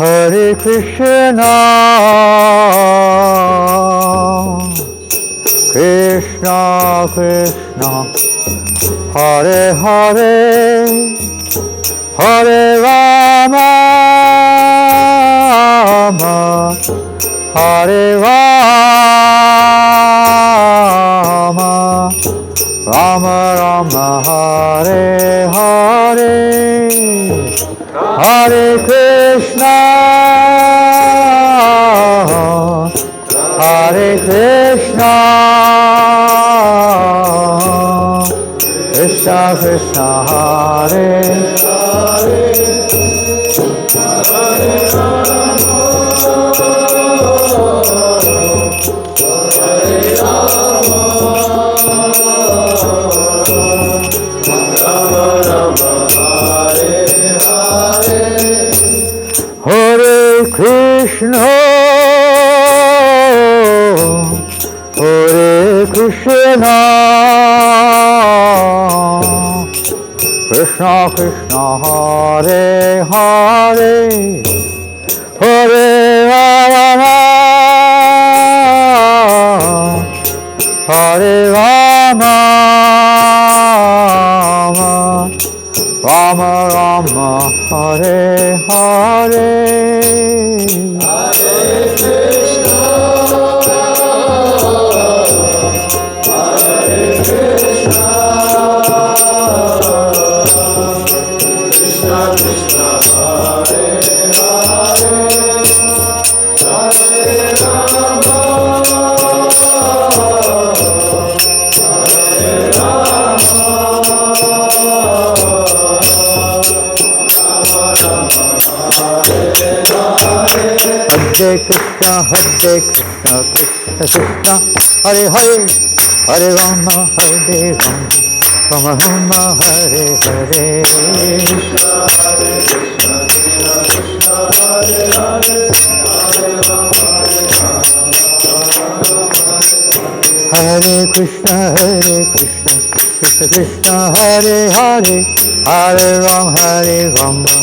Hare Krishna, Krishna Krishna, Hare Hare, Hare Rama, Hare Rama, Rama Rama, Hare Hare, Hare Krishna, Hare Krishna, Krishna Krishna, Hare Hare, Hare Rama, Hare Rama, Rama Rama, Hare Hare, Hare Krishna, Hare Krishna, Krishna Krishna, Hare Hare, Hare Rama, Hare Rama, Rama Rama, Hare Hare, Hare Krishna, Hare Krishna, Krishna Krishna, Hare Hare, Hare Rama, Hare Rama, Hare Krishna, Hare Krishna, Krishna Krishna, Hare Hare, Hare Rama, Hare Rama,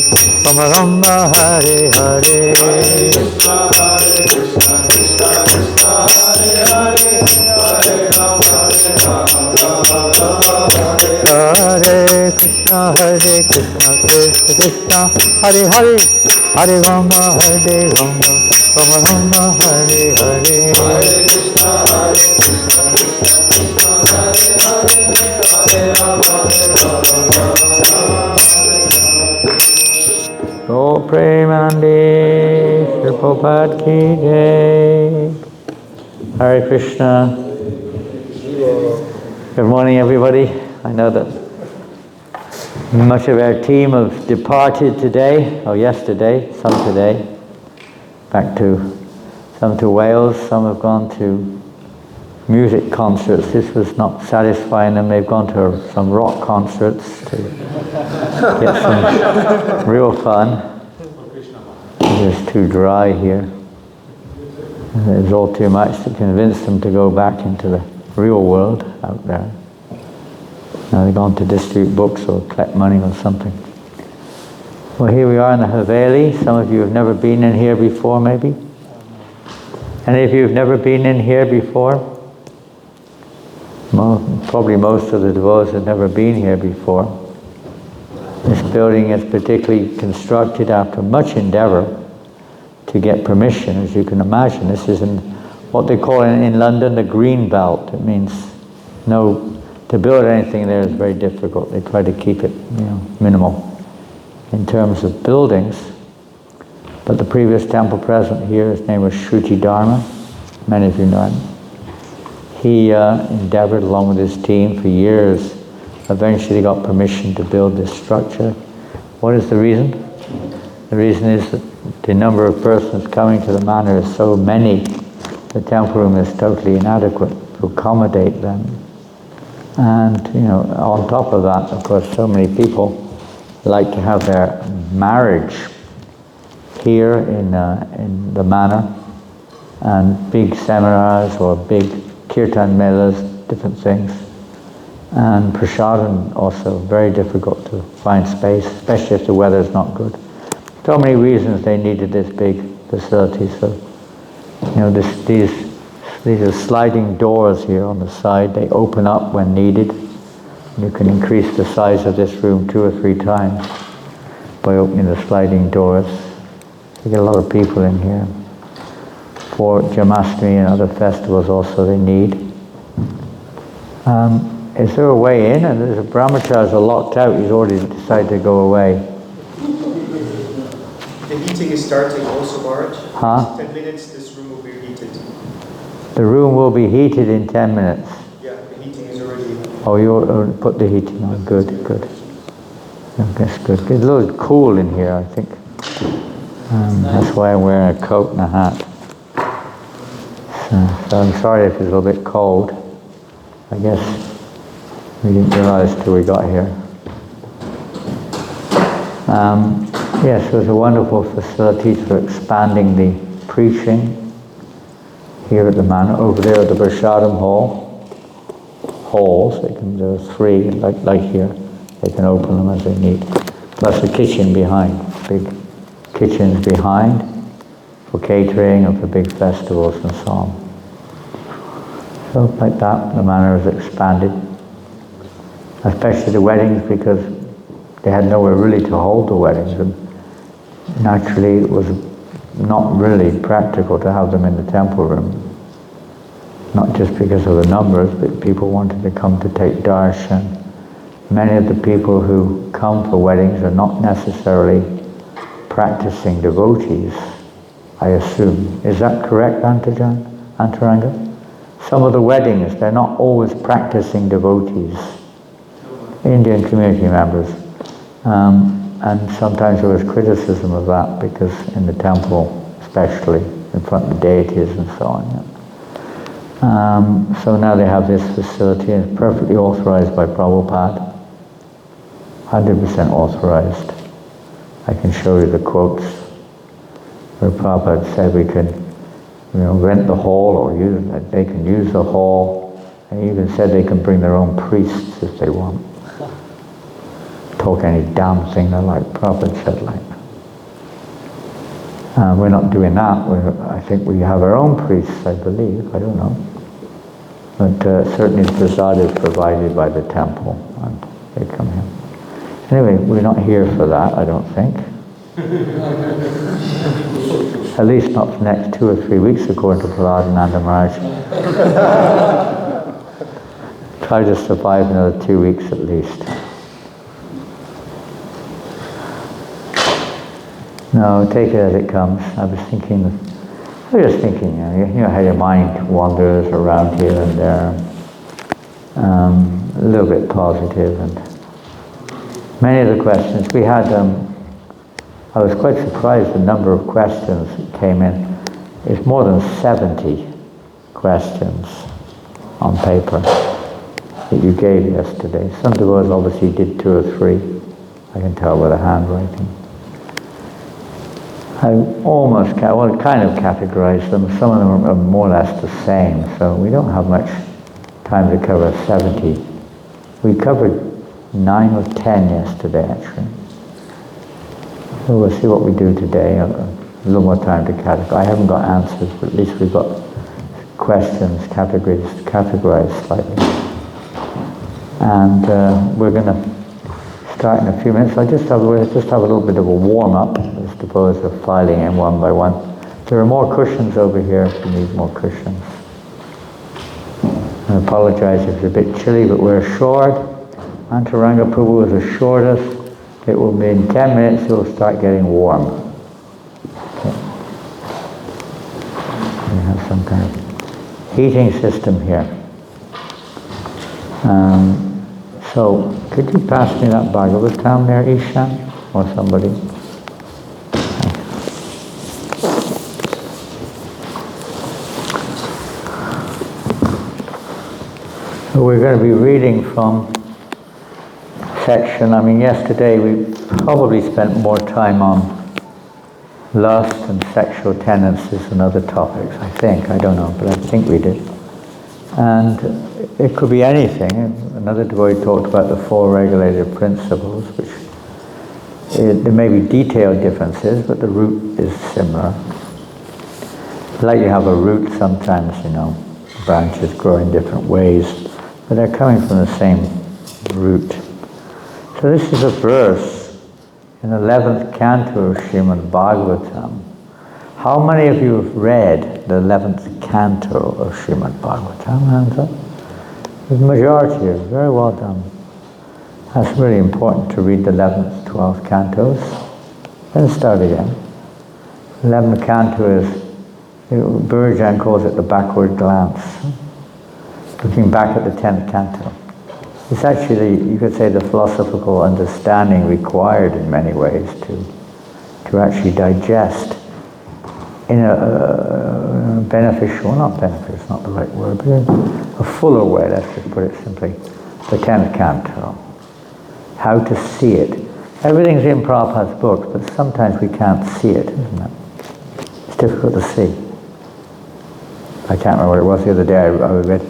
Rama Rama, Hare Hare, Hare Krishna, Hare Krishna, Krishna Krishna, Hare Hare, Hare Rama, Hare Rama, Rama Rama, Hare Hare, Hare Krishna, Hare Krishna, Krishna Krishna, Hare Hare, Hare Rama, Hare Rama, Rama Rama, Hare Hare, Hare Krishna, Hare Krishna, Krishna Krishna, Hare Hare, Hare Rama, So Premanande, Shri Prabhupada ki jai. Hare Krishna. Good morning, everybody. I know that much of our team have departed today, or yesterday, some today, some to Wales, some have gone to music concerts. This was not satisfying them. They've gone to some rock concerts to get some real fun. It's too dry here. It was all too much to convince them to go back into the real world out there. Now they've gone to distribute books or collect money or something. Well, here we are in the Haveli. Some of you have never been in here before, maybe. Any of you have never been in here before? Well, probably most of the devotees have never been here before. This building is particularly constructed after much endeavor to get permission, as you can imagine. This is in what they call in London the green belt. It means to build anything there is very difficult. They try to keep it, minimal in terms of buildings. But the previous temple president here, his name was Shruti Dharma. Many of you know him. He endeavored along with his team for years. Eventually he got permission to build this structure. What is the reason? The reason is that the number of persons coming to the manor is so many, the temple room is totally inadequate to accommodate them. And, on top of that, of course, so many people like to have their marriage here in the manor, and big seminars or big kirtan melas, different things. And prasadam also very difficult to find space, especially if the weather's not good. So many reasons they needed this big facility. So, these are sliding doors here on the side. They open up when needed. You can increase the size of this room 2 or 3 times by opening the sliding doors. You get a lot of people in here. For Jamashtami and other festivals also they need. Is there a way in? And there's a Brahmacari locked out. He's already decided to go away. The heating is starting also, Maharaj. Huh? 10 minutes, this room will be heated. The room will be heated in 10 minutes. Yeah, the heating is already... Oh, you put the heating on. Good. That's good. It's a little cool in here, I think. That's why I'm wearing a coat and a hat. So I'm sorry if it's a little bit cold. I guess we didn't realize till we got here. Yes, it was a wonderful facility for expanding the preaching here at the manor. Over there at the prasadam halls, there are 3, like here. They can open them as they need. Plus the kitchen behind, big kitchens behind for catering and for big festivals and so on. So like that, the manor is expanded, especially the weddings, because they had nowhere really to hold the weddings, and naturally it was not really practical to have them in the temple room. Not just because of the numbers, but people wanted to come to take darshan. Many of the people who come for weddings are not necessarily practicing devotees, I assume. Is that correct, Antaranga? Some of the weddings, they're not always practicing devotees, Indian community members. And sometimes there was criticism of that, because in the temple, especially, in front of the deities and so on. Yeah. So now they have this facility, and it's perfectly authorized by Prabhupada. 100% authorized. I can show you the quotes where Prabhupada said we can, rent the hall, or they can use the hall, and he even said they can bring their own priests if they want. Talk any damn thing they like, Prabhupada said like. We're not doing that. I think we have our own priests, I believe. I don't know. But certainly the prasad is provided by the temple, and they come here. Anyway, we're not here for that, I don't think. At least not for the next 2 or 3 weeks, according to Prahlad and Nanda Maharaj. Try to survive another 2 weeks at least. No, take it as it comes. I was just thinking, how your mind wanders around here and there. A little bit positive, and many of the questions we had, I was quite surprised the number of questions that came in. It's more than 70 questions on paper that you gave yesterday. Some devotees obviously did 2 or 3. I can tell by the handwriting. I almost, kind of categorized them. Some of them are more or less the same, so we don't have much time to cover 70. We covered 9 or 10 yesterday, actually. So we'll see what we do today. A little more time to categorize. I haven't got answers, but at least we've got questions categorized slightly. And we're going to start in a few minutes. We'll just have a little bit of a warm-up as opposed to filing in one by one. There are more cushions over here if you need more cushions. I apologize if it's a bit chilly, but we're assured. Antaranga Prabhu has assured us it will be in 10 minutes it will start getting warm. Okay. We have some kind of heating system here. So, could you pass me that Bhagavatam there, Ishan? Or somebody? So we're going to be reading from section, yesterday we probably spent more time on lust and sexual tendencies and other topics, I don't know, but I think we did. And it could be anything. Another devotee talked about the four regulative principles, which there may be detailed differences, but the root is similar. Like you have a root sometimes, branches grow in different ways, but they're coming from the same root. So this is a verse in the 11th canto of Srimad Bhagavatam. How many of you have read the 11th canto of Srimad Bhagavatam? Hands up. The majority is. Very well done. That's really important to read the 11th, 12th cantos. Then start again. 11th canto is, Burjan calls it the backward glance. Looking back at the 10th canto. It's actually, you could say, the philosophical understanding required in many ways to actually digest in a beneficial, not beneficial, it's not the right word, but in a fuller way, let's just put it simply, the 10th canto. How to see it. Everything's in Prabhupada's books, but sometimes we can't see it, isn't it? It's difficult to see. I can't remember what it was the other day. I read,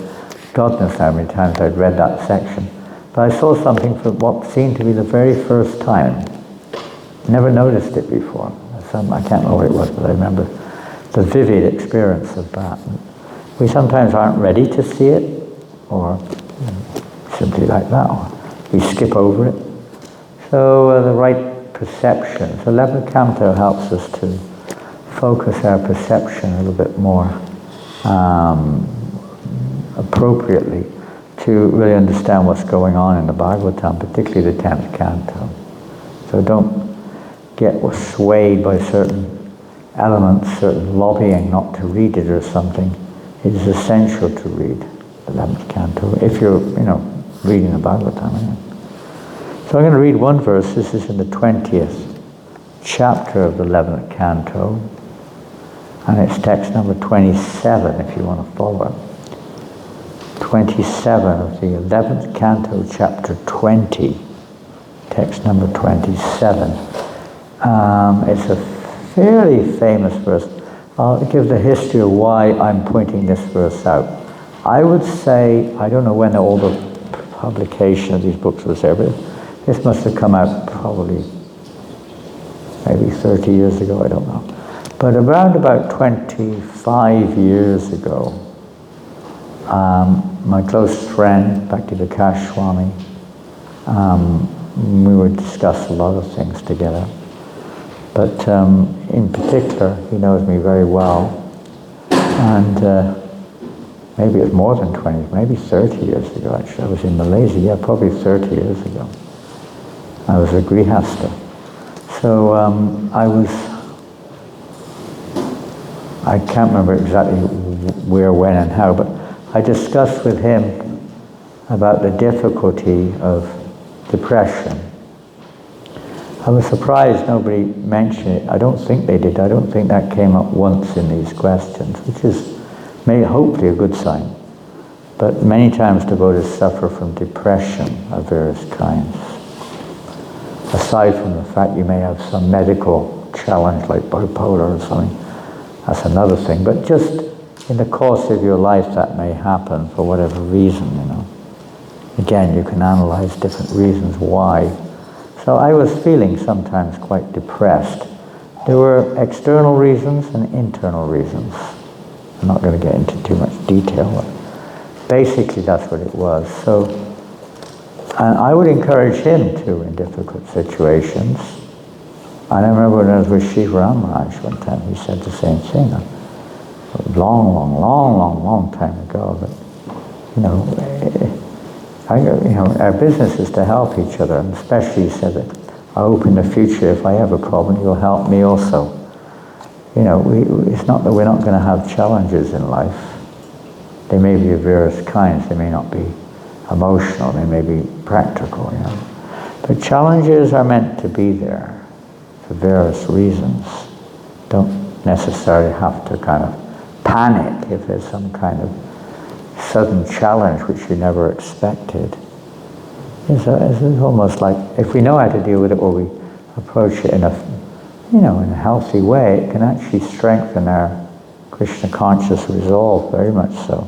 God knows how many times I'd read that section. But I saw something for what seemed to be the very first time. Never noticed it before. I can't remember what it was, but I remember the vivid experience of that. We sometimes aren't ready to see it, or simply like that. Or we skip over it. So the right perception. So 11th canto helps us to focus our perception a little bit more appropriately to really understand what's going on in the Bhagavatam, particularly the 10th canto. So don't get swayed by certain elements, certain lobbying not to read it or something. It is essential to read the 11th canto if you're, reading the Bhagavatam. So I'm going to read one verse. This is in the 20th chapter of the 11th canto, and it's text number 27 if you want to follow it. 27 of the 11th canto, chapter 20, text number 27. It's a fairly famous verse. I'll give the history of why I'm pointing this verse out. I would say, I don't know when all the publication of these books was there, but this must have come out probably maybe 30 years ago, I don't know. But around about 25 years ago, my close friend, Bhaktivedanta Swami, we would discuss a lot of things together. But in particular, he knows me very well. And maybe it was more than 20, maybe 30 years ago actually. I was in Malaysia, probably 30 years ago. I was a grihasta. So I can't remember exactly where, when, and how, but I discussed with him about the difficulty of depression. I was surprised nobody mentioned it. I don't think they did. I don't think that came up once in these questions, which is hopefully a good sign. But many times devotees suffer from depression of various kinds. Aside from the fact you may have some medical challenge like bipolar or something, that's another thing. But just in the course of your life that may happen for whatever reason, Again, you can analyze different reasons why. So I was feeling sometimes quite depressed. There were external reasons and internal reasons. I'm not going to get into too much detail, but basically that's what it was. So, and I would encourage him too in difficult situations. And I remember when I was with Shiva Maharaj one time, he said the same thing. A long time ago. But, our business is to help each other, and especially he said that I hope in the future if I have a problem, you'll help me also. It's not that we're not going to have challenges in life. They may be of various kinds. They may not be emotional. They may be practical. But challenges are meant to be there for various reasons. Don't necessarily have to kind of panic if there's some kind of sudden challenge which you never expected. It's almost like, if we know how to deal with it, or we approach it in a, in a healthy way, it can actually strengthen our Krishna conscious resolve, very much so.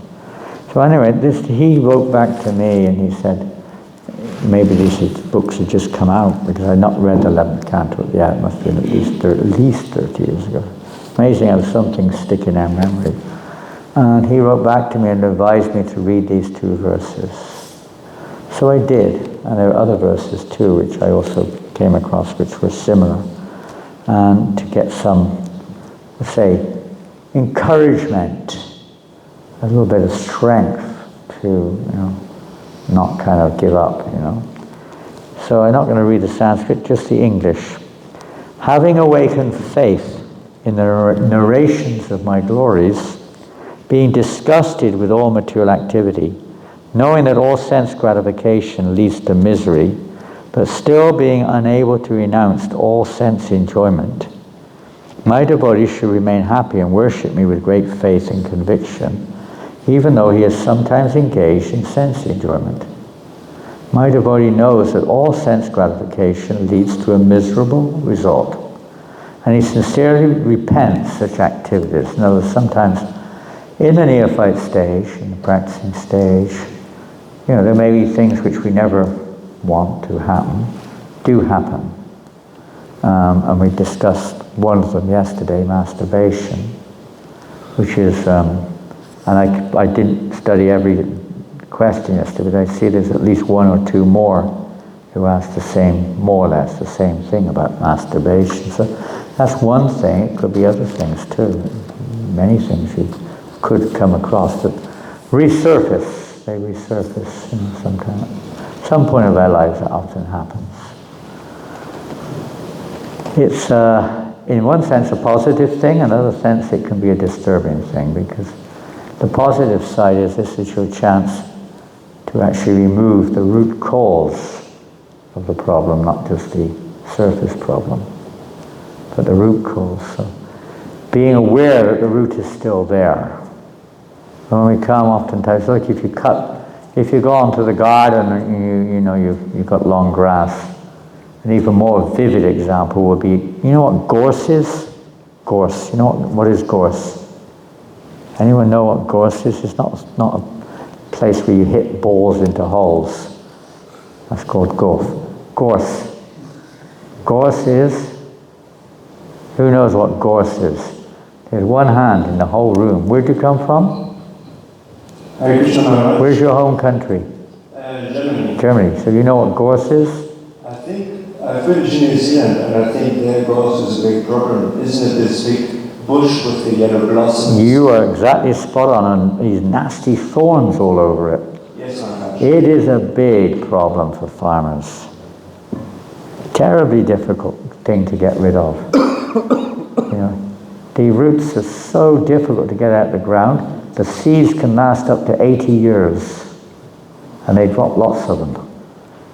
So anyway, he wrote back to me and he said, maybe these books had just come out, because I'd not read the 11th canto yet. It must have been at least 30 years ago. Amazing how some things stick in our memory. And he wrote back to me and advised me to read these 2 verses. So I did, and there are other verses too, which I also came across, which were similar. And to get some, let's say, encouragement, a little bit of strength to, not kind of give up, So I'm not going to read the Sanskrit, just the English. Having awakened faith in the narrations of my glories, being disgusted with all material activity, knowing that all sense gratification leads to misery, but still being unable to renounce all sense enjoyment, my devotee should remain happy and worship me with great faith and conviction, even though he is sometimes engaged in sense enjoyment. My devotee knows that all sense gratification leads to a miserable result, and he sincerely repents such activities. In other words, sometimes in the neophyte stage, in the practicing stage, there may be things which we never want to happen, do happen. And we discussed one of them yesterday, masturbation, which is, and I didn't study every question yesterday, but I see there's at least 1 or 2 more who ask the same, more or less the same thing about masturbation. So that's one thing. It could be other things too. Many things you could come across that resurface. They resurface sometime. Some point of our lives that often happens. It's in one sense a positive thing, in another sense it can be a disturbing thing, because the positive side is this is your chance to actually remove the root cause of the problem, not just the surface problem, but the root cause. So being aware that the root is still there. When we come oftentimes, like if you go onto the garden and you've got long grass, an even more vivid example would be, you know what gorse is? Gorse. You know what is gorse? Anyone know what gorse is? It's not a place where you hit balls into holes. That's called gorse. Gorse is, who knows what gorse is? There's one hand in the whole room. Where'd you come from? Where's your home country? Germany. Germany. So you know what gorse is? I think I've been to New Zealand, and I think their gorse is a big problem. Isn't it this big bush with the yellow blossoms? You are exactly spot on, and these nasty thorns all over it. Yes, I know. It is a big problem for farmers. Terribly difficult thing to get rid of. The roots are so difficult to get out of the ground. The seeds can last up to 80 years, and they drop lots of them.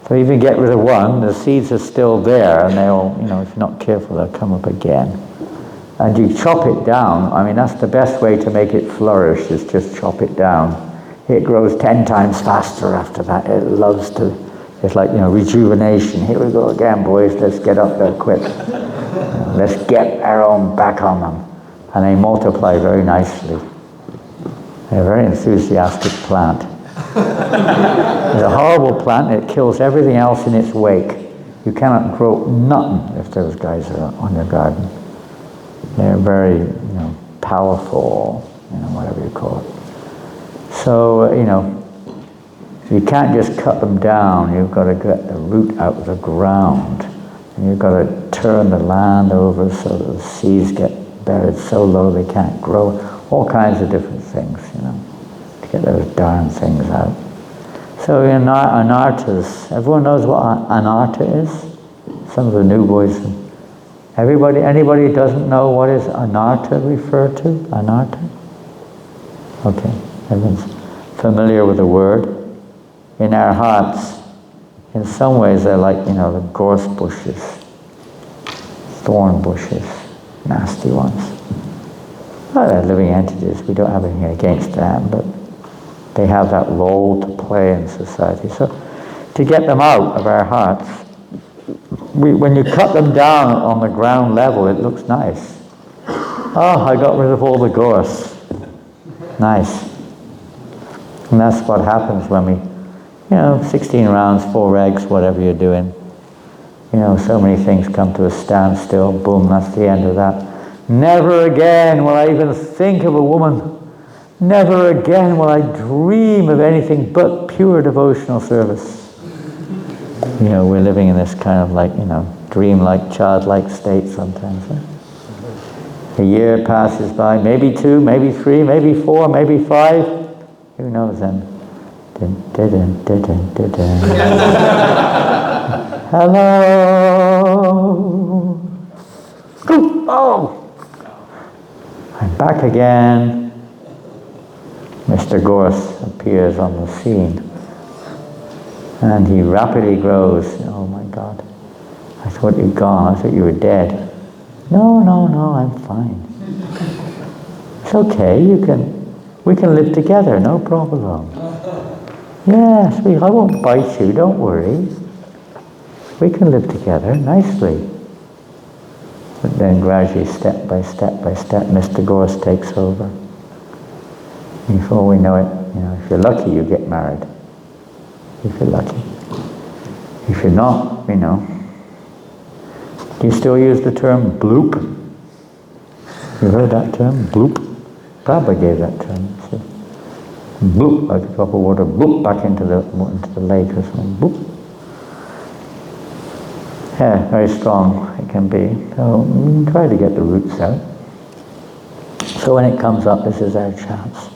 So even get rid of one, the seeds are still there, and they'll, if you're not careful, they'll come up again. And you chop it down. I mean, that's the best way to make it flourish, is just chop it down. It grows 10 times faster after that. It loves to, it's like, rejuvenation. Here we go again, boys, let's get up there quick. Let's get our own back on them. And they multiply very nicely. They're a very enthusiastic plant. It's a horrible plant. It kills everything else in its wake. You cannot grow nothing if those guys are on your garden. They're very, powerful, whatever you call it. So, you can't just cut them down. You've got to get the root out of the ground. And you've got to turn the land over so that the seeds get buried so low they can't grow. All kinds of different things, to get those darn things out. So anartas, everyone knows what anarta is? Some of the new boys. Anybody who doesn't know what is anarta refer to? Anarta? Okay, everyone's familiar with the word. In our hearts, in some ways they're like, the gorse bushes, thorn bushes, nasty ones. Well, they're living entities. We don't have anything against them, but They have that role to play in society. So to get them out of our hearts, when you cut them down on the ground level, it looks nice. Oh, I got rid of all the gorse. Nice. And that's what happens when we, 16 rounds, 4 eggs, whatever you're doing. So many things come to a standstill. Boom, that's the end of that. Never again will I even think of a woman. Never again will I dream of anything but pure devotional service. We're living in this kind of dream-like, childlike state sometimes. Right? A year passes by, maybe 2, maybe 3, maybe 4, maybe 5. Who knows then? Hello. Oh, I'm back again. Mr. Gorse appears on the scene. And he rapidly grows. Oh my God. I thought you'd gone. I thought you were dead. No, I'm fine. It's okay. We can live together. No problem. Yes, I won't bite you. Don't worry. We can live together nicely. But then gradually, step by step, Mr. Gorse takes over. Before we know it, if you're lucky, you get married. If you're lucky. If you're not, do you still use the term bloop? You heard that term? Bloop? Prabhupada gave that term. So, bloop, like a drop of water, bloop back into the lake or something. Bloop. Yeah, very strong it can be. So we can try to get the roots out. So when it comes up, this is our chance.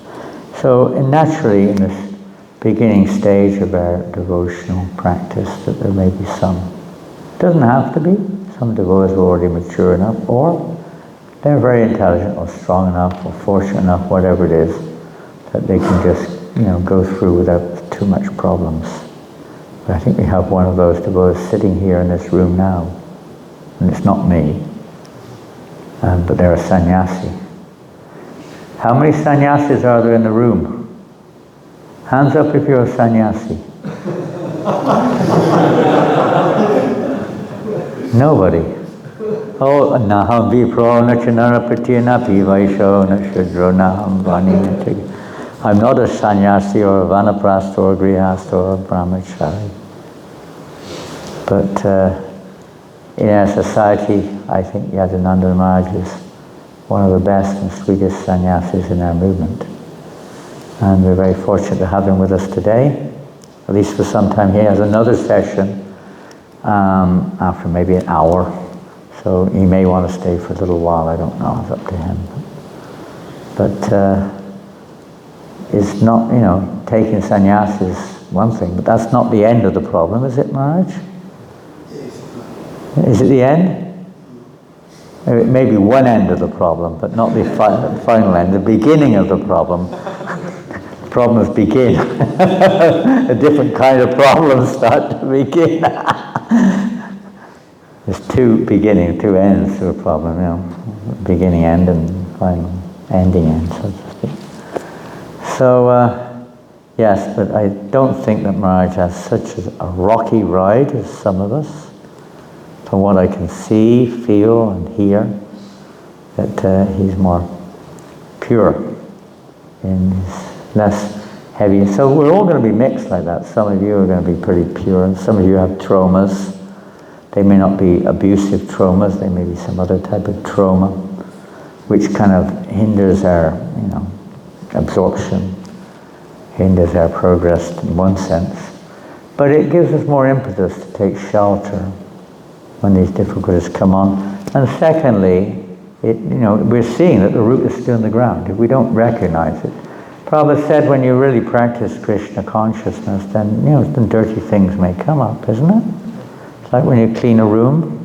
So naturally, in this beginning stage of our devotional practice, that there may be some. It doesn't have to be. Some devotees are already mature enough, or they're very intelligent, or strong enough, or fortunate enough, whatever it is, that they can just, go through without too much problems. But I think we have one of those devotees sitting here in this room now, and it's not me, but they're a sannyasi. How many sannyasis are there in the room? Hands up if you're a sannyasi. Nobody. Oh, naham vipro nachanara pratyana pivaisho nashudro naham vani. I'm not a sannyasi or a vanaprastha or a grihastha or a brahmacari. But in our society, I think Yadunanda Maharaj is one of the best and sweetest sannyasis in our movement. And we're very fortunate to have him with us today, at least for some time. He has another session after maybe an hour. So he may want to stay for a little while, I don't know, it's up to him. But it's not, taking sannyas is one thing, but that's not the end of the problem, is it, Maharaj? Is it the end? It may be one end of the problem, but not the final end, the beginning of the problem. Problems begin. A different kind of problems start to begin. There's two ends to a problem, beginning end and final ending end, so to speak. So, yes, but I don't think that Maharaj has such a rocky ride as some of us. From what I can see, feel, and hear, that he's more pure and less heavy. So we're all going to be mixed like that. Some of you are going to be pretty pure, and some of you have traumas. They may not be abusive traumas, they may be some other type of trauma, which kind of hinders our, absorption, hinders our progress in one sense. But it gives us more impetus to take shelter when these difficulties come on. And secondly, we're seeing that the root is still in the ground. If we don't recognize it, Prabhupada said when you really practice Krishna consciousness, then some dirty things may come up, isn't it? It's like when you clean a room,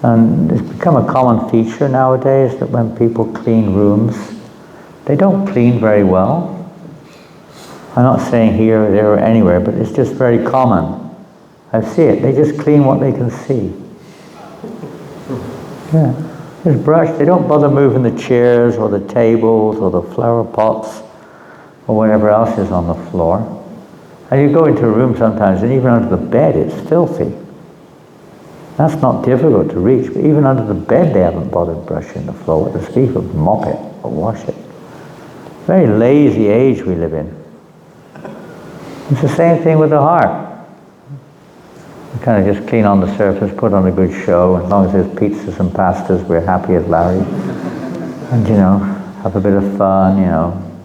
and it's become a common feature nowadays that when people clean rooms, they don't clean very well. I'm not saying here or there or anywhere, but it's just very common. I see it. They just clean what they can see. Yeah. Just brush. They don't bother moving the chairs or the tables or the flower pots or whatever else is on the floor. And you go into a room sometimes, and even under the bed it's filthy. That's not difficult to reach, but even under the bed they haven't bothered brushing the floor. The speak of mop it or wash it. Very lazy age we live in. It's the same thing with the heart. We kind of just clean on the surface, put on a good show. As long as there's pizzas and pastas, we're happy as Larry. And have a bit of fun,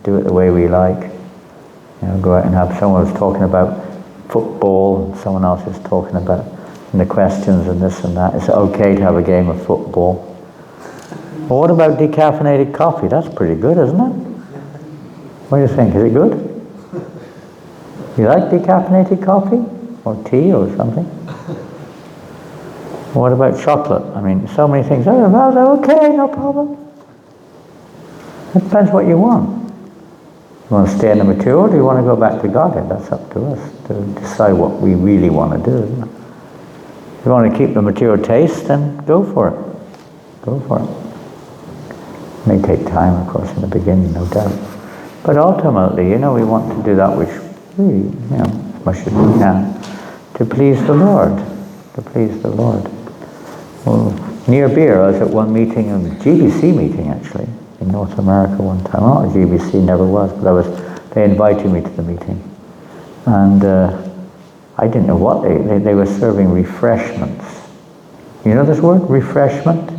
do it the way we like. Go out and have someone who's talking about football, and someone else is talking about the questions and this and that. It's okay to have a game of football. Well, what about decaffeinated coffee? That's pretty good, isn't it? What do you think? Is it good? You like decaffeinated coffee? Or tea or something? What about chocolate? I mean, so many things. Oh, well, okay, no problem. It depends what you want. You want to stay in the material, or do you want to go back to Godhead? That's up to us to decide what we really want to do, isn't it? If you want to keep the material taste, then go for it. Go for it. It may take time, of course, in the beginning, no doubt. But ultimately, we want to do that which we, as much as we can, to please the Lord. To please the Lord. Well, near beer, I was at one meeting, a GBC meeting actually, in North America one time. Not a GBC, never was, but they invited me to the meeting. And I didn't know what they were serving refreshments. You know this word, refreshment?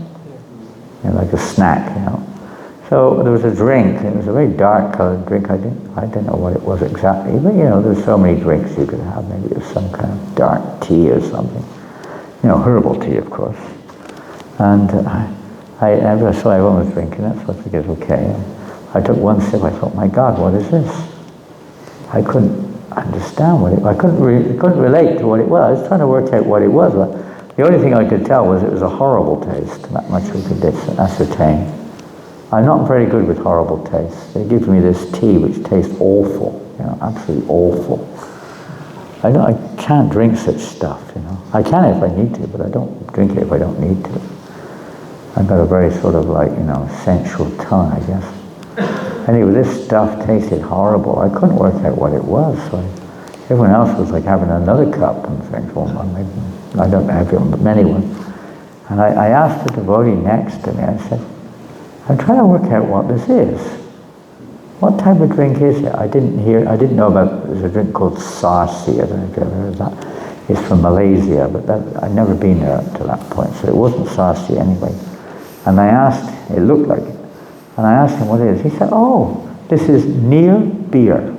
Like a snack, So there was a drink, and it was a very dark colored drink. I didn't know what it was exactly, but there's so many drinks you could have. Maybe it was some kind of dark tea or something. Herbal tea, of course. And so everyone was drinking it, so I figured, okay. I took one sip, I thought, my God, what is this? I couldn't understand I couldn't relate to what it was. I was trying to work out what it was. But the only thing I could tell was it was a horrible taste. That much we could ascertain. I'm not very good with horrible tastes. They give me this tea which tastes awful, absolutely awful. I can't drink such stuff, I can if I need to, but I don't drink it if I don't need to. I've got a very sort of sensual tongue, I guess. Anyway, this stuff tasted horrible. I couldn't work out what it was, so everyone else was like having another cup and things. Well, maybe, I don't have it, but anyone. And I asked the devotee next to me, I said, I'm trying to work out what this is. What type of drink is it? I didn't know about, there's a drink called sarsi, I don't know if you've ever heard of that. It's from Malaysia, but I'd never been there up to that point, so it wasn't sarsi anyway. And I asked, it looked like it, and I asked him what it is. He said, oh, this is near beer.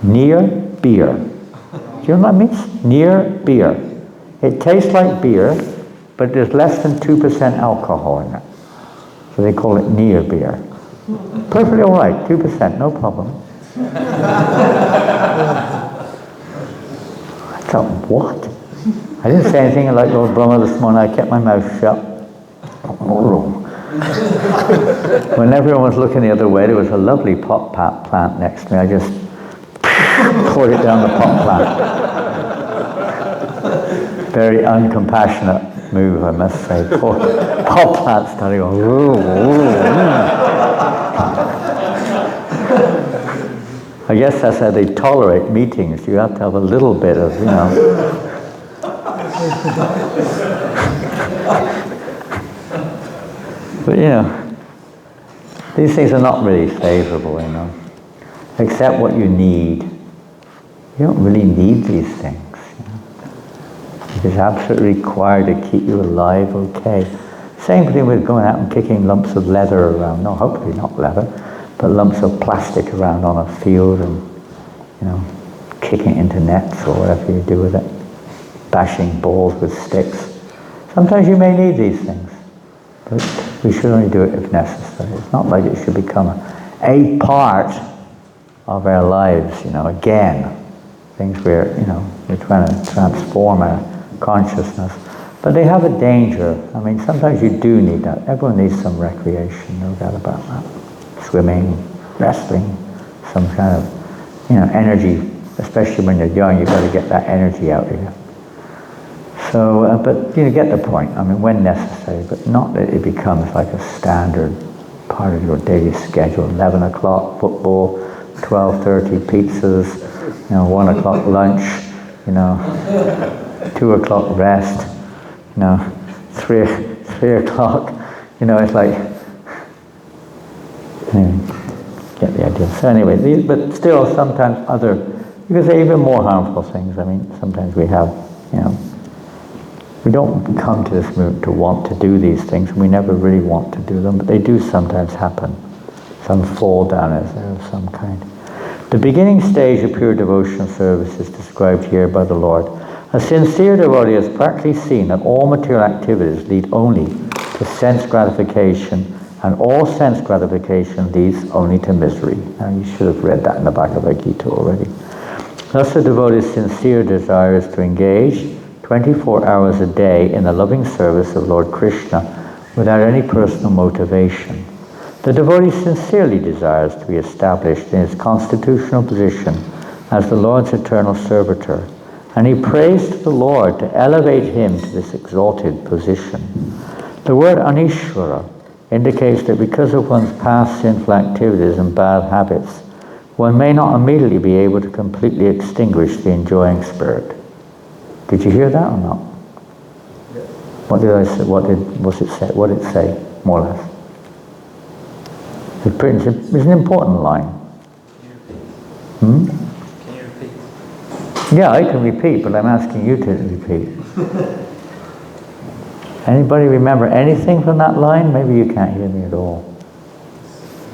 Near beer. Do you know what that means? Near beer. It tastes like beer, but there's less than 2% alcohol in it. So they call it near beer. Perfectly all right, 2%, no problem. I thought, what? I didn't say anything like Lord Brahma this morning. I kept my mouth shut. When everyone was looking the other way, there was a lovely pot plant next to me. I just poured it down the pot plant. Very uncompassionate move, I must say. Poor pot plant started going, ooh, ooh. I guess that's how they tolerate meetings. You have to have a little bit of, But these things are not really favorable, except what you need. You don't really need these things. It is absolutely required to keep you alive, okay. Same thing with going out and kicking lumps of leather around. No, hopefully not leather, but lumps of plastic around on a field and, kicking it into nets or whatever you do with it. Bashing balls with sticks. Sometimes you may need these things, but we should only do it if necessary. It's not like it should become a part of our lives, again. Things where, we're trying to transform our consciousness. But they have a danger. I mean, sometimes you do need that. Everyone needs some recreation, no doubt about that. Swimming, wrestling, some kind of, energy. Especially when you're young, you've got to get that energy out of you. So, but get the point. I mean, when necessary, but not that it becomes like a standard part of your daily schedule. 11 o'clock, football, 12:30 pizzas, 1 o'clock lunch, 2 o'clock rest, 3 o'clock, it's like, anyway, get the idea. So anyway, but still sometimes because they're even more harmful things. Sometimes we have, we don't come to this movement to want to do these things, and we never really want to do them, but they do sometimes happen. Some fall down of some kind. The beginning stage of pure devotional service is described here by the Lord. A sincere devotee has practically seen that all material activities lead only to sense gratification, and all sense gratification leads only to misery. Now you should have read that in the Bhaktivedanta Gita already. Thus the devotee's sincere desire is to engage 24 hours a day in the loving service of Lord Krishna without any personal motivation. The devotee sincerely desires to be established in his constitutional position as the Lord's eternal servitor, and he prays to the Lord to elevate him to this exalted position. The word Anishvara indicates that because of one's past sinful activities and bad habits, one may not immediately be able to completely extinguish the enjoying spirit. Did you hear that or not? What did I say? What did it say, more or less? It's an important line. Can you repeat? Yeah, I can repeat, but I'm asking you to repeat. Anybody remember anything from that line? Maybe you can't hear me at all.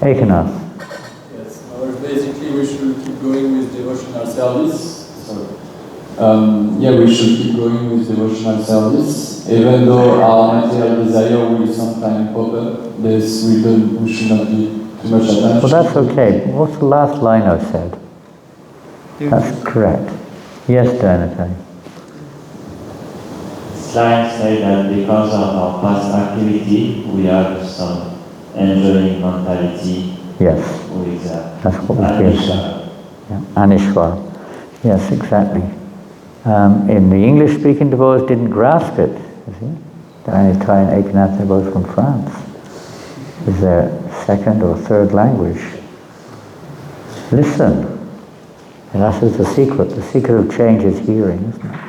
Ekanath. Yes, basically we should keep going with devotional service. We should keep going with devotional service. Even though our material desire will sometimes pop up, we should not be too much attention. Well, that's okay. What's the last line I said? That's correct. Yes, Dhanatay. Slides say that because of our past activity, we have some enjoying mentality. Yes. With that's what we hear. Yeah. Anishwar. Yes, exactly. In the English-speaking devotees didn't grasp it. You see? Dhanatay and Ekanath are both from France. Is their second or third language. Listen. And that is the secret. The secret of change is hearing, isn't it?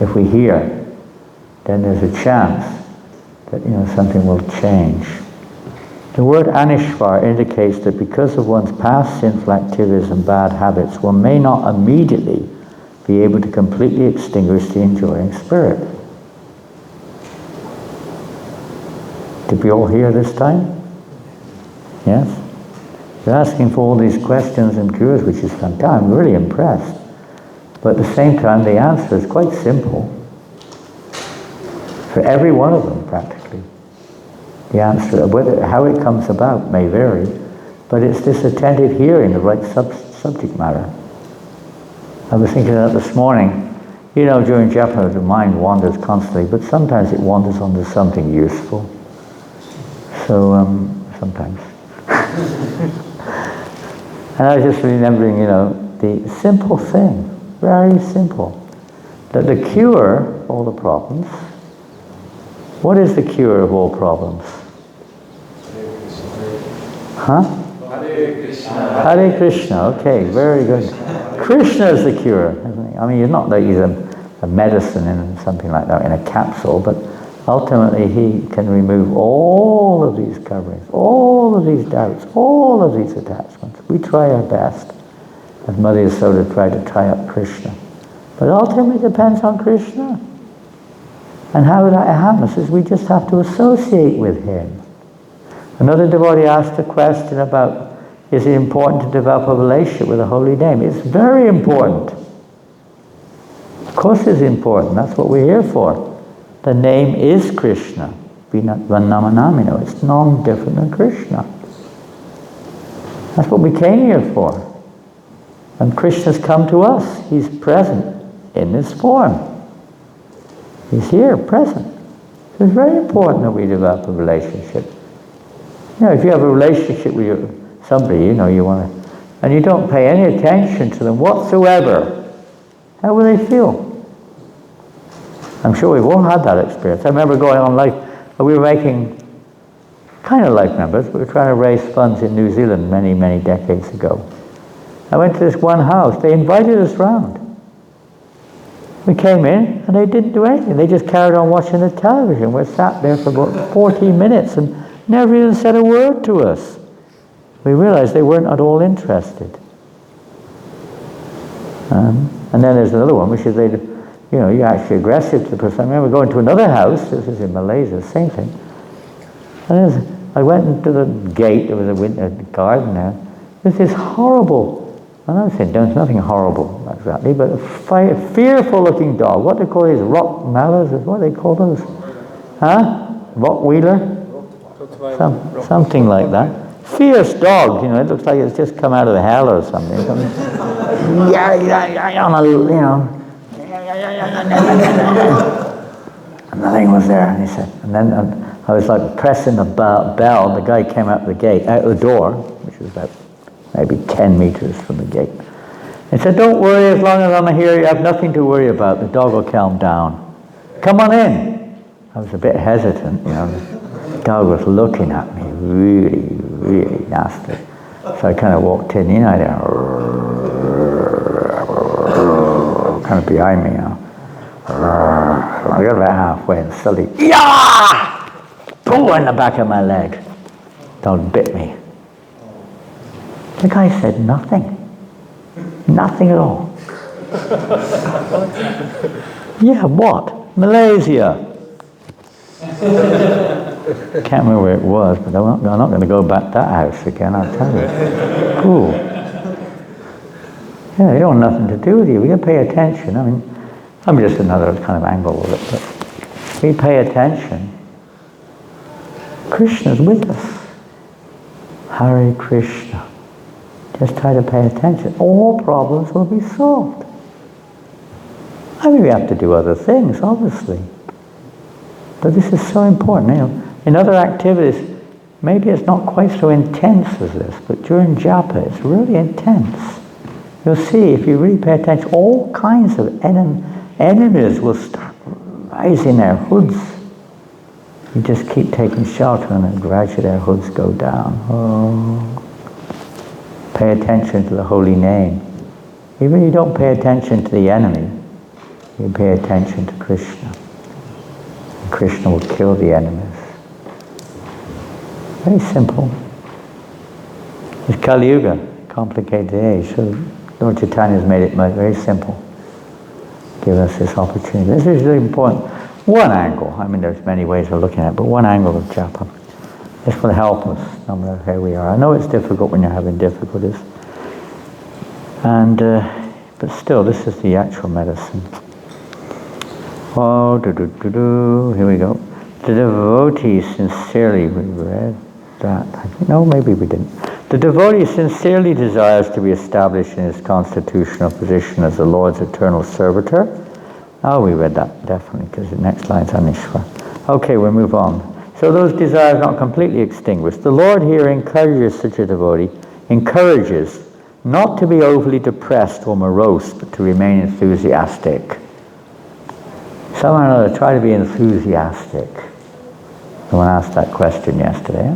If we hear, then there's a chance that something will change. The word Anishvar indicates that because of one's past sinful activities and bad habits, one may not immediately be able to completely extinguish the enjoying spirit. Did we all hear this time? Yes? You're asking for all these questions and cures, which is fantastic. I'm really impressed. But at the same time, the answer is quite simple. For every one of them, practically. The answer, how it comes about may vary, but it's this attentive hearing, the right subject matter. I was thinking that this morning. During japa, the mind wanders constantly, but sometimes it wanders onto something useful. So, sometimes. And I was just remembering, the simple thing, very simple, that the cure of all the problems, what is the cure of all problems? Huh? Hare Krishna. Hare Krishna, okay, very good. Krishna is the cure, isn't he? I mean, not that he's a medicine in something like that, in a capsule, but ultimately he can remove all of these coverings, all of these doubts, all of these attachments. We try our best, as Mother Yasoda tried to tie up Krishna. But ultimately it depends on Krishna. And how that happens is we just have to associate with him. Another devotee asked a question about, is it important to develop a relationship with a holy name? It's very important. Of course it's important. That's what we're here for. The name is Krishna. Vanamanamino. It's no different than Krishna. That's what we came here for. And Krishna's come to us. He's present in this form. He's here, present. So it's very important that we develop a relationship. If you have a relationship with somebody, you want to, and you don't pay any attention to them whatsoever, how will they feel? I'm sure we've all had that experience. I remember going on we were making kind of life members, we were trying to raise funds in New Zealand many, many decades ago. I went to this one house. They invited us round. We came in and they didn't do anything. They just carried on watching the television. We sat there for about 14 minutes and never even said a word to us. We realized they weren't at all interested. And then there's another one, which is you're actually aggressive to the person. I remember going to another house, this is in Malaysia, same thing. And I went into the gate, there was a garden there. There's this horrible, I'm not saying there's nothing horrible exactly, but a fearful looking dog. What they call these rock mallards, what do they call those? Huh? Rottweiler? Something like that. Fierce dog, it looks like it's just come out of the hell or something. And nothing was there, and he said, and then I was like pressing the bell, the guy came out the gate, out the door, which was about maybe 10 meters from the gate. He said, don't worry, as long as I'm here, you have nothing to worry about, the dog will calm down. Come on in. I was a bit hesitant, The dog was looking at me really, really nasty. So I kind of walked in, kind of behind me, I got about halfway and suddenly, boom, in the back of my leg. Dog bit me. The guy said nothing. Nothing at all. Yeah, what? Malaysia. Can't remember where it was, but I'm not going to go back to that house again, I'll tell you. Cool. Yeah, they don't have nothing to do with you. We got to pay attention. I'm just another kind of angle of it, but we pay attention. Krishna's with us. Hare Krishna. Just try to pay attention. All problems will be solved. We have to do other things, obviously. But this is so important. In other activities, maybe it's not quite so intense as this, but during japa, it's really intense. You'll see, if you really pay attention, all kinds of enemies will start rising their hoods. You just keep taking shelter and then gradually their hoods go down. Oh. Pay attention to the holy name. Even if you don't pay attention to the enemy, you pay attention to Krishna. And Krishna will kill the enemies. Very simple. It's Kali Yuga, complicated age. So Lord Chaitanya has made it very simple. Give us this opportunity. This is really important. One angle, there's many ways of looking at it, but one angle of japa. This will help us, no matter where we are. I know it's difficult when you're having difficulties. But still, this is the actual medicine. Oh, here we go. The devotee sincerely, we read that. No, maybe we didn't. The devotee sincerely desires to be established in his constitutional position as the Lord's eternal servitor. Oh, we read that, definitely, because the next line's Anishwa. Okay, we'll move on. So those desires not completely extinguished. The Lord here encourages such a devotee, encourages not to be overly depressed or morose, but to remain enthusiastic. Somehow or another, try to be enthusiastic. Someone asked that question yesterday.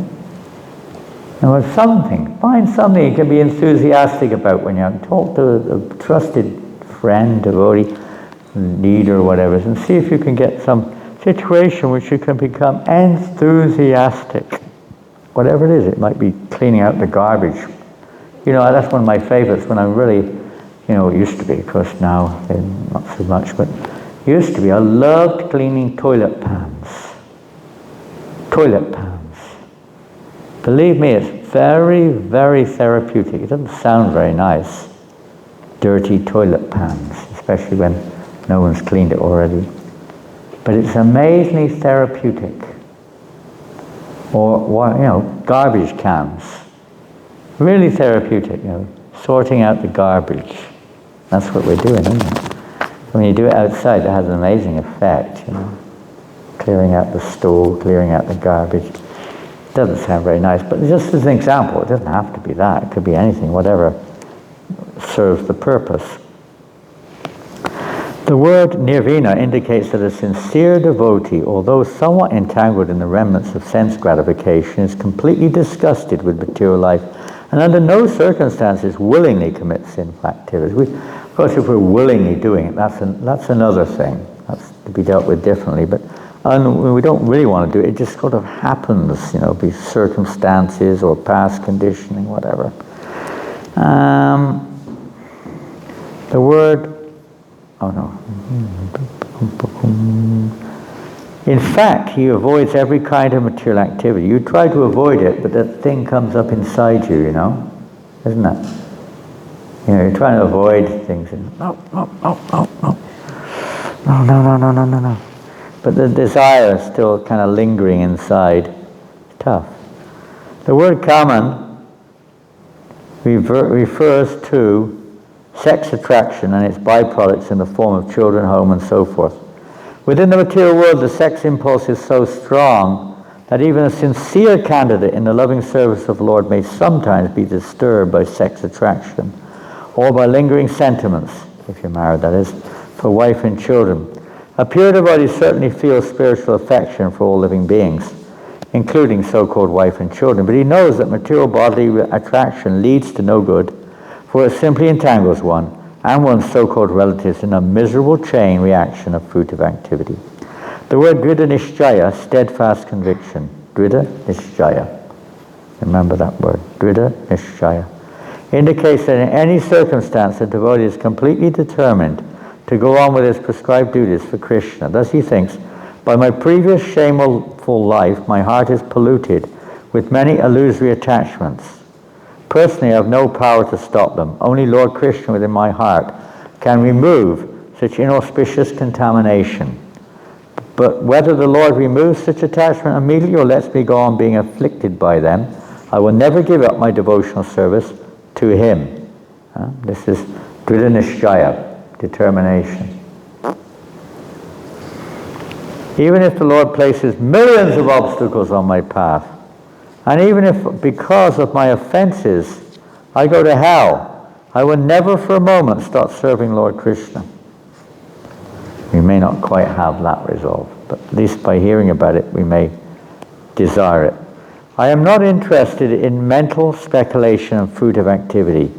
Find something you can be enthusiastic about when you talk to a trusted friend, devotee, leader, or whatever, and see if you can get some situation which you can become enthusiastic. Whatever it is, it might be cleaning out the garbage. That's one of my favorites when I'm really, it used to be, of course now, not so much, but it used to be, I loved cleaning toilet pans. Toilet pans. Believe me, it's very, very therapeutic. It doesn't sound very nice. Dirty toilet pans, especially when no one's cleaned it already. But it's amazingly therapeutic. Or, garbage cans. Really therapeutic, sorting out the garbage. That's what we're doing, isn't it? When you do it outside, it has an amazing effect, Clearing out the stool, clearing out the garbage. It doesn't sound very nice, but just as an example, it doesn't have to be that. It could be anything, whatever serves the purpose. The word nirvana indicates that a sincere devotee, although somewhat entangled in the remnants of sense gratification, is completely disgusted with material life and under no circumstances willingly commit sinful activities. Of course, if we're willingly doing it, that's another thing. That's to be dealt with differently. But we don't really want to do it. It just sort of happens, be circumstances or past conditioning, whatever. The word, in fact, he avoids every kind of material activity. You try to avoid it, but that thing comes up inside you, isn't it? You're trying to avoid things. No. But the desire is still kind of lingering inside. It's tough. The word kaman refers to sex attraction and its byproducts in the form of children, home, and so forth. Within the material world, the sex impulse is so strong that even a sincere candidate in the loving service of the Lord may sometimes be disturbed by sex attraction, or by lingering sentiments, if you're married that is, for wife and children. A pure devotee certainly feels spiritual affection for all living beings, including so-called wife and children, but he knows that material bodily attraction leads to no good, for it simply entangles one and one's so-called relatives in a miserable chain reaction of fruitive activity. The word drida nishchaya, steadfast conviction, drida nishchaya, remember that word, drida nishchaya, indicates that in any circumstance the devotee is completely determined to go on with his prescribed duties for Krishna. Thus he thinks, by my previous shameful life, my heart is polluted with many illusory attachments. Personally, I have no power to stop them. Only Lord Krishna within my heart can remove such inauspicious contamination. But whether the Lord removes such attachment immediately or lets me go on being afflicted by them, I will never give up my devotional service to him. This is drida nishchaya, determination. Even if the Lord places millions of obstacles on my path, and even if because of my offenses I go to hell, I will never for a moment stop serving Lord Krishna. We may not quite have that resolve, but at least by hearing about it we may desire it. I am not interested in mental speculation and fruitive activity.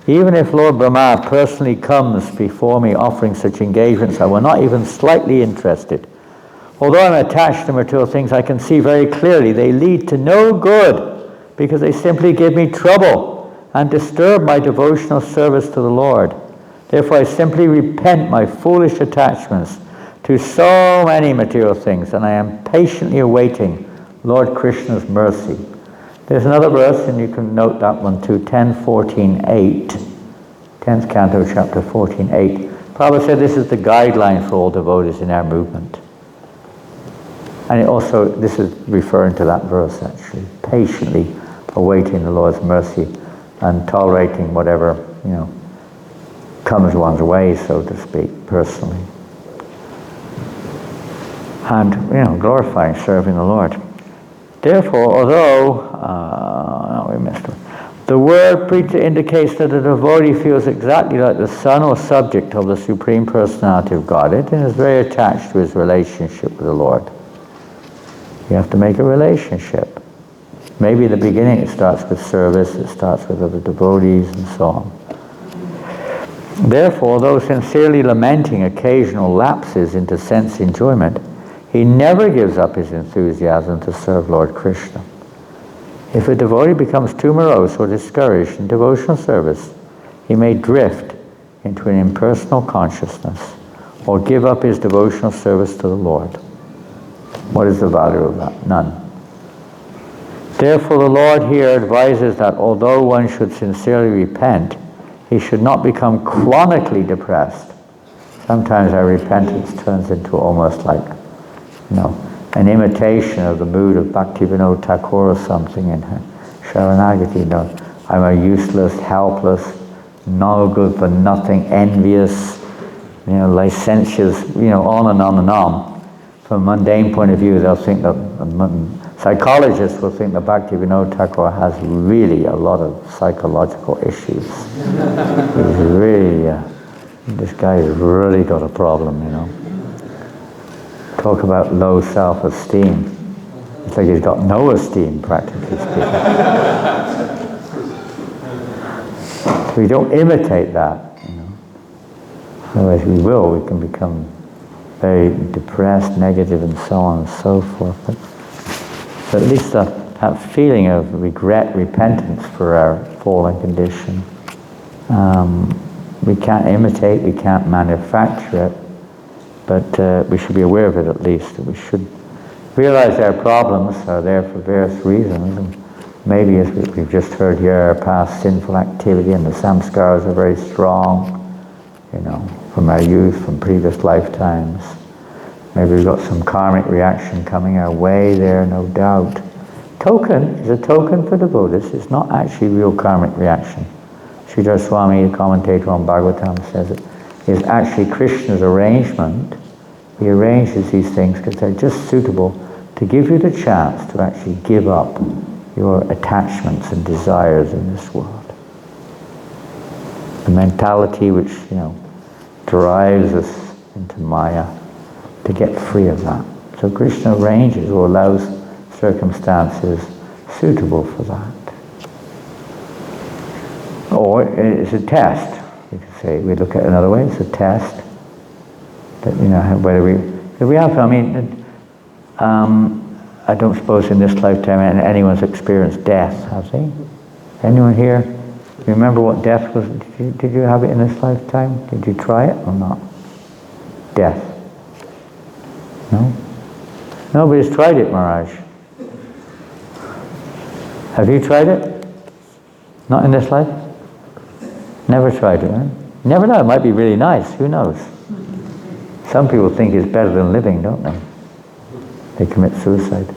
Even if Lord Brahma personally comes before me offering such engagements, I will not even slightly interested. Although I'm attached to material things, I can see very clearly they lead to no good because they simply give me trouble and disturb my devotional service to the Lord. Therefore I simply repent my foolish attachments to so many material things, and I am patiently awaiting Lord Krishna's mercy. There's another verse, and you can note that one too, 10:14:8, 10th canto, chapter 14:8. Prabhupada said this is the guideline for all devotees in our movement. And it also, this is referring to that verse actually, patiently awaiting the Lord's mercy and tolerating whatever, comes one's way, so to speak, personally. And, glorifying, serving the Lord. Therefore, although, we missed it. The word Pt2 indicates that a devotee feels exactly like the son or subject of the Supreme Personality of Godhead and is very attached to his relationship with the Lord. You have to make a relationship. Maybe in the beginning it starts with service, it starts with other devotees and so on. Therefore, though sincerely lamenting occasional lapses into sense enjoyment, he never gives up his enthusiasm to serve Lord Krishna. If a devotee becomes too morose or discouraged in devotional service, he may drift into an impersonal consciousness or give up his devotional service to the Lord. What is the value of that? None. Therefore the Lord here advises that although one should sincerely repent, he should not become chronically depressed. Sometimes our repentance turns into almost like, an imitation of the mood of Bhaktivedanta Thakur or something in her Sharanagati. I'm a useless, helpless, no good for nothing, envious, licentious, on and on and on. From a mundane point of view, they'll think that, psychologists will think that Bhaktivedanta Thakur has really a lot of psychological issues. He's really, this guy's really got a problem, Talk about low self-esteem. It's like he's got no esteem, practically speaking. We don't imitate that, you know. Otherwise we can become very depressed, negative, and so on and so forth. But at least that feeling of regret, repentance for our fallen condition, we can't imitate, we can't manufacture it, but we should be aware of it at least. We should realize our problems are there for various reasons. And maybe, as we've just heard here, our past sinful activity and the samskaras are very strong, you know, from our youth, from previous lifetimes. Maybe we've got some karmic reaction coming our way there, no doubt. Token is a token for the Buddhists. It's not actually real karmic reaction. Sridhar Swami, the commentator on Bhagavatam, says it is actually Krishna's arrangement. He arranges these things because they're just suitable to give you the chance to actually give up your attachments and desires in this world. The mentality which, you know, drives us into Maya, to get free of that. So Krishna arranges or allows circumstances suitable for that. Or it's a test. You could say, we look at it another way, it's a test. That, you know, whether we have, I mean, I don't suppose in this lifetime anyone's experienced death, have they? Anyone here remember what death was? Did you have it in this lifetime? Did you try it or not? Death. No? Nobody's tried it, Maharaj. Have you tried it? Not in this life? Never tried it, right? You never know, it might be really nice, who knows? Some people think it's better than living, don't they? They commit suicide.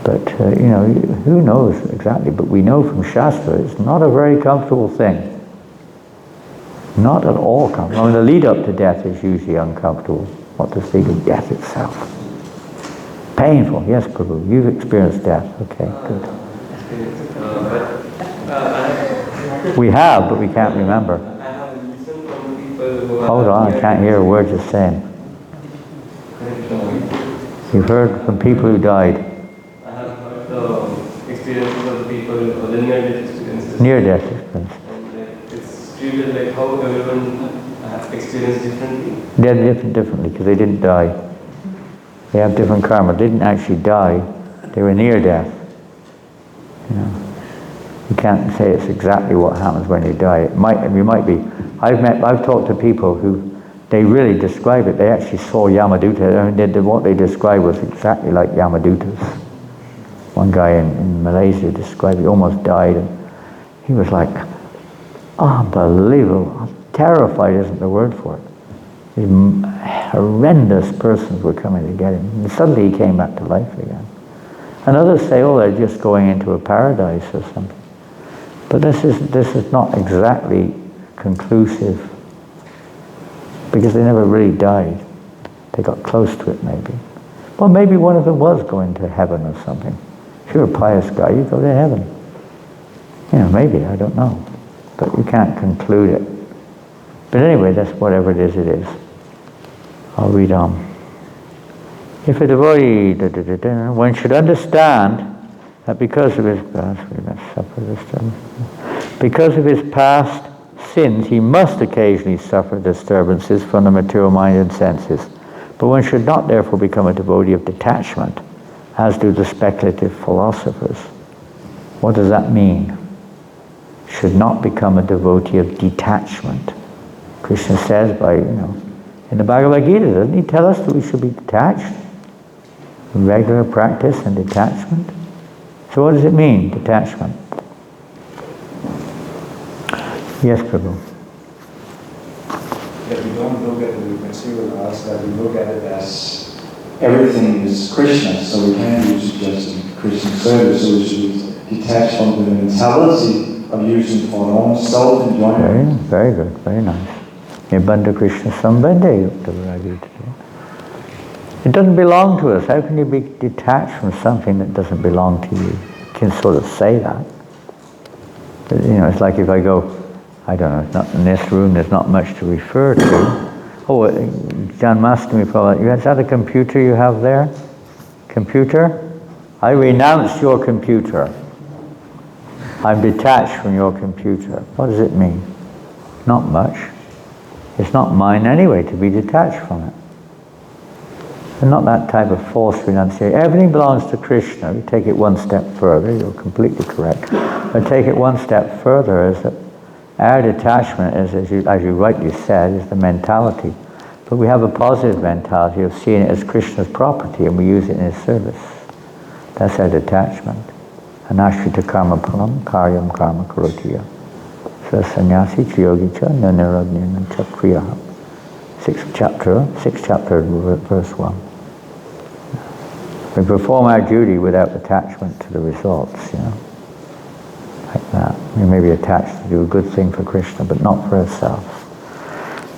But, you know, who knows exactly? But we know from Shastra it's not a very comfortable thing. Not at all comfortable. I mean, the lead up to death is usually uncomfortable. What to speak of death itself. Painful, yes, Prabhu. You've experienced death. Okay, good. We have, but we can't remember. Hold on, I can't hear a word you're saying. You've heard from people who died. I have heard the experiences of people, the near-death experiences. Near-death experiences. And it's treated like how everyone experienced differently. They're differently because they didn't die. They have different karma. They didn't actually die. They were near death. You know, you can't say it's exactly what happens when you die. It might be. I've talked to people who they really describe it. They actually saw Yamaduta. I mean, what they described was exactly like Yamadutas. One guy in Malaysia described he almost died, and he was like, unbelievable. Terrified isn't the word for it. These horrendous persons were coming to get him. And suddenly he came back to life again. And others say, oh, they're just going into a paradise or something. But this is not exactly conclusive, because they never really died. They got close to it, maybe. Well, maybe one of them was going to heaven or something. If you're a pious guy, you go to heaven. You know, maybe, I don't know. But you can't conclude it. But anyway, that's whatever it is, it is. I'll read on. If a devotee, one should understand that because of his past sins, he must occasionally suffer disturbances from the material mind and senses. But one should not therefore become a devotee of detachment, as do the speculative philosophers. What does that mean? Should not become a devotee of detachment. Krishna says in the Bhagavad Gita, doesn't he tell us that we should be detached? Regular practice and detachment. So what does it mean, detachment? Yes, Prabhu. That we don't look at the material as that we look at it as everything is Krishna, so we can't use it just in Krishna service, so we should be detached from the mentality of using it for our own self-enjoyment. Very good, very nice. Nibbanda Krishna Sambandhe. It doesn't belong to us. How can you be detached from something that doesn't belong to you? You can sort of say that. But, it's like if I go, I don't know, it's not in this room, there's not much to refer to. Oh, John Mastami, is that a computer you have there? Computer? I renounce your computer. I'm detached from your computer. What does it mean? Not much. It's not mine anyway to be detached from it. And not that type of false renunciation. Everything belongs to Krishna. You take it one step further, you're completely correct. But take it one step further is that our detachment is, as you rightly said, is the mentality. But we have a positive mentality of seeing it as Krishna's property and we use it in his service. That's our detachment. Anashrita karma param karyam karma karotiya. So sannyasi chiyogi cha naniragnyana cha kriyaha. Sixth chapter, verse 1. We perform our duty without attachment to the results, like that. We may be attached to do a good thing for Krishna, but not for ourselves.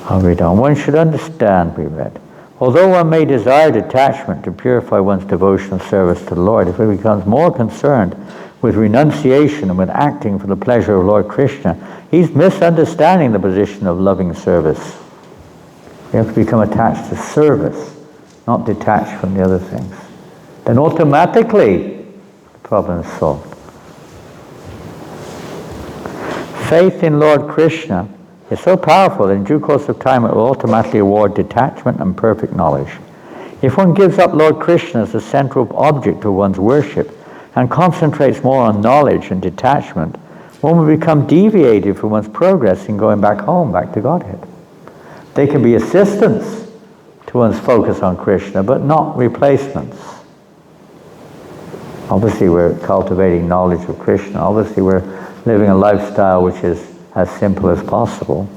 I'll read on. One should understand, we read, although one may desire detachment to purify one's devotional service to the Lord, if he becomes more concerned with renunciation and with acting for the pleasure of Lord Krishna, he's misunderstanding the position of loving service. You have to become attached to service, not detached from the other things. Then automatically, the problem is solved. Faith in Lord Krishna is so powerful that in due course of time it will automatically award detachment and perfect knowledge. If one gives up Lord Krishna as the central object of one's worship and concentrates more on knowledge and detachment, one will become deviated from one's progress in going back home, back to Godhead. They can be assistants to one's focus on Krishna, but not replacements. Obviously we're cultivating knowledge of Krishna. Obviously we're living a lifestyle which is as simple as possible.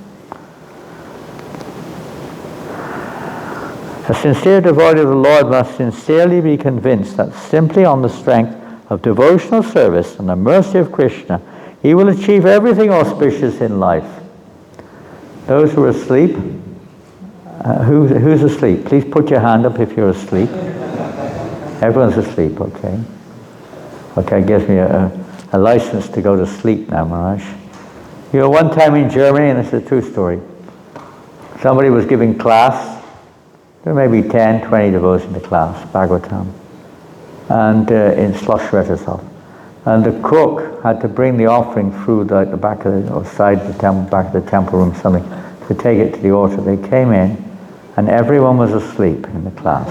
A sincere devotee of the Lord must sincerely be convinced that simply on the strength of devotional service and the mercy of Krishna, he will achieve everything auspicious in life. Those who are asleep, who's asleep? Please put your hand up if you're asleep. Everyone's asleep, okay. Okay, it gives me a license to go to sleep now, Maharaj. You know, one time in Germany, and this is a true story, somebody was giving class. There were maybe 10, 20 devotees in the class, Bhagavatam, and in Schloss Schwetershof. And the cook had to bring the offering through the back of the, or side of the temple, back of the temple room, something, to take it to the altar. They came in, and everyone was asleep in the class,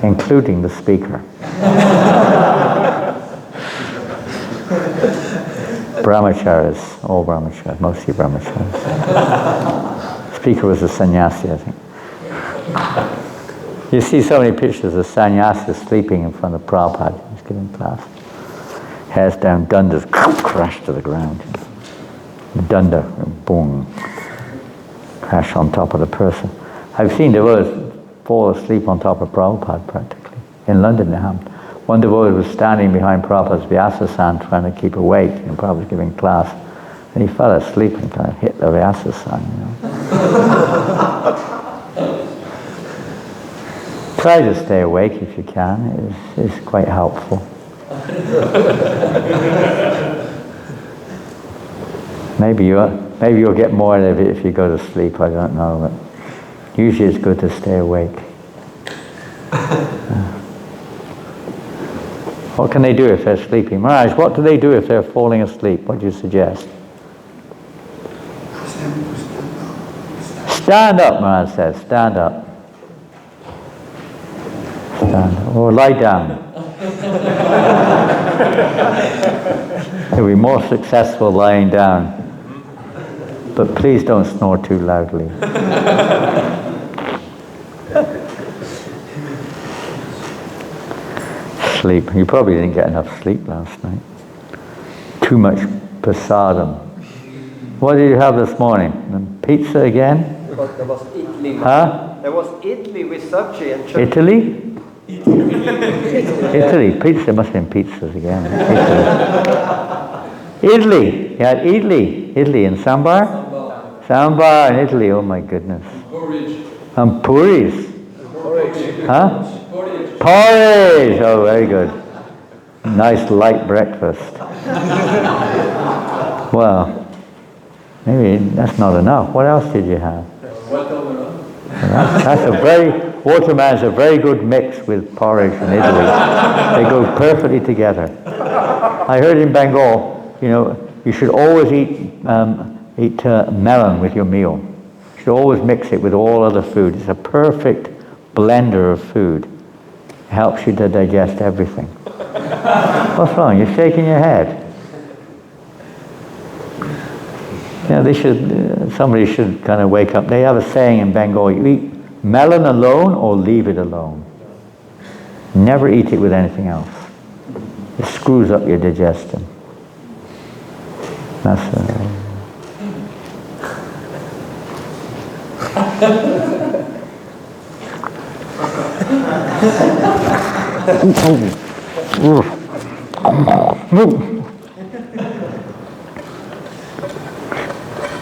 including the speaker. Brahmacharis, all Brahmacharis, mostly Brahmacharis. Speaker was a sannyasi, I think. You see so many pictures of sannyasis sleeping in front of Prabhupada. He's giving class. Hairs down, dundas crash to the ground. Dunda, boom, crash on top of the person. I've seen devotees fall asleep on top of Prabhupada practically. In London, they happened. One devotee was standing behind Prabhupada's Vyasasan trying to keep awake, and Prabhupada was giving class, and he fell asleep and kind of hit the Vyasasan, Try to stay awake if you can. It's quite helpful. Maybe you'll get more out of it if you go to sleep, I don't know, but usually it's good to stay awake. What can they do if they're sleeping? Maharaj, what do they do if they're falling asleep? What do you suggest? Stand up, Maharaj says. Stand up. Stand up. Or lie down. You'll be more successful lying down. But please don't snore too loudly. Sleep. You probably didn't get enough sleep last night. Too much prasadam. What did you have this morning? Pizza again? There was Italy. Huh? There was Italy with sabji and chutney. Italy? Italy. Pizza. Must have been pizzas again. Italy. You had Italy. Italy and sambar? Sambar in Italy. Oh my goodness. And puris. Huh? Porridge! Oh, very good. Nice light breakfast. Well, maybe that's not enough. What else did you have? That's a watermelon's a very good mix with porridge from Italy. They go perfectly together. I heard in Bengal, you know, you should always eat melon with your meal. You should always mix it with all other food. It's a perfect blender of food. It helps you to digest everything. What's wrong? You're shaking your head. You know, somebody should kind of wake up. They have a saying in Bengal, you eat melon alone or leave it alone. Never eat it with anything else. It screws up your digestion. That's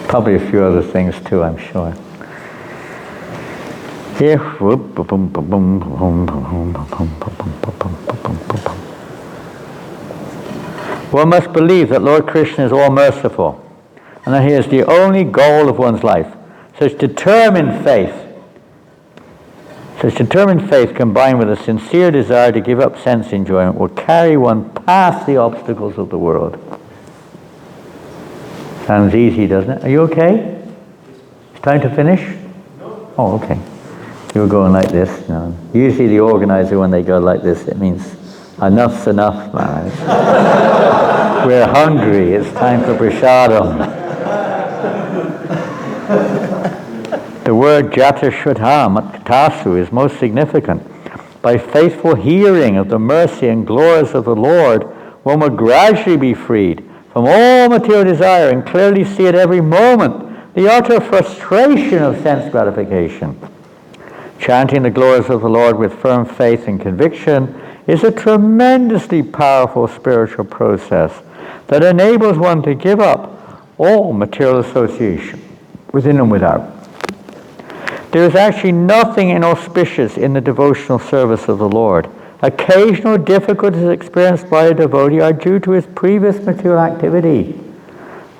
probably a few other things too, I'm sure. Here, one must believe that Lord Krishna is all merciful, and that he is the only goal of one's life. Such determined faith combined with a sincere desire to give up sense enjoyment will carry one past the obstacles of the world. Sounds easy, doesn't it? Are you okay? It's time to finish? No. Oh, okay. You were going like this. No. Usually the organizer, when they go like this, it means enough's enough, man. We're hungry. It's time for prasadam. The word jatashuddham tasu is most significant. By faithful hearing of the mercy and glories of the Lord, one will gradually be freed from all material desire and clearly see at every moment the utter frustration of sense gratification. Chanting the glories of the Lord with firm faith and conviction is a tremendously powerful spiritual process that enables one to give up all material association, within and without. There is actually nothing inauspicious in the devotional service of the Lord. Occasional difficulties experienced by a devotee are due to his previous material activity.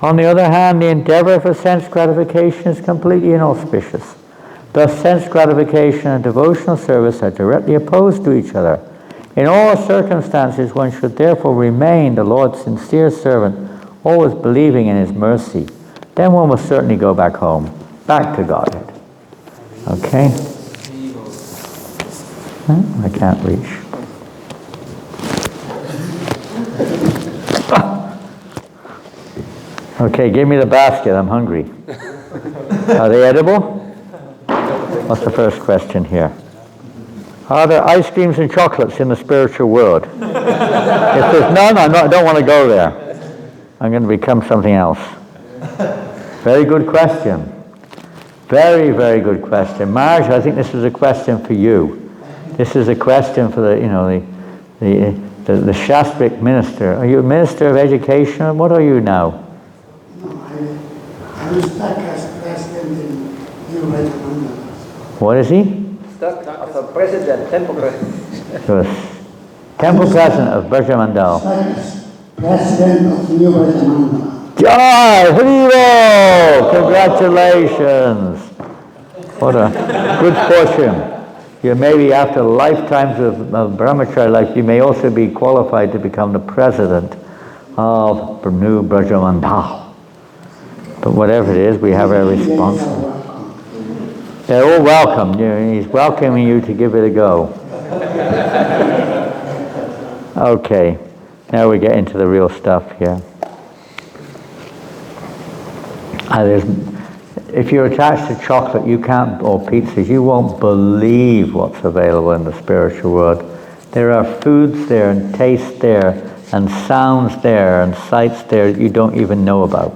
On the other hand, the endeavor for sense gratification is completely inauspicious. Thus, sense gratification and devotional service are directly opposed to each other. In all circumstances, one should therefore remain the Lord's sincere servant, always believing in his mercy. Then one will certainly go back home, back to Godhead. Okay? I can't reach. Okay, give me the basket. I'm hungry. Are they edible? What's the first question here? Are there ice creams and chocolates in the spiritual world? If there's none, I don't want to go there. I'm going to become something else. Very good question. Very, very good question. Marge, I think this is a question for you. This is a question for the Shastric minister. Are you a minister of education? What are you now? No, I was stuck as president in New Brahmacari. What is he? Stuck as a president, temple president. Yes. Temple president of Brahmacari. President of New Brahmacari. Jai! Haribo! Congratulations! What a good fortune. You maybe after lifetimes of Brahmacari life, you may also be qualified to become the president of New Brahmacari. But whatever it is, we have our responsibility. They're all welcome. He's welcoming you to give it a go. Okay, now we get into the real stuff here. If you're attached to chocolate, or pizzas, you won't believe what's available in the spiritual world. There are foods there, and tastes there, and sounds there, and sights there that you don't even know about.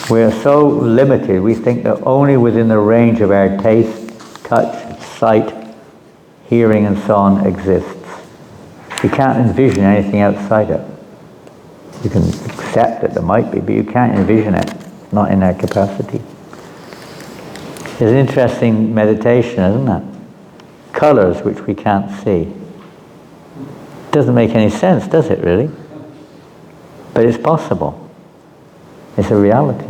We're so limited, we think that only within the range of our taste, touch, sight, hearing, and so on exists. You can't envision anything outside it. You can accept that there might be, but you can't envision it, not in that capacity. It's an interesting meditation, isn't it? Colors which we can't see. Doesn't make any sense, does it really? But it's possible. It's a reality.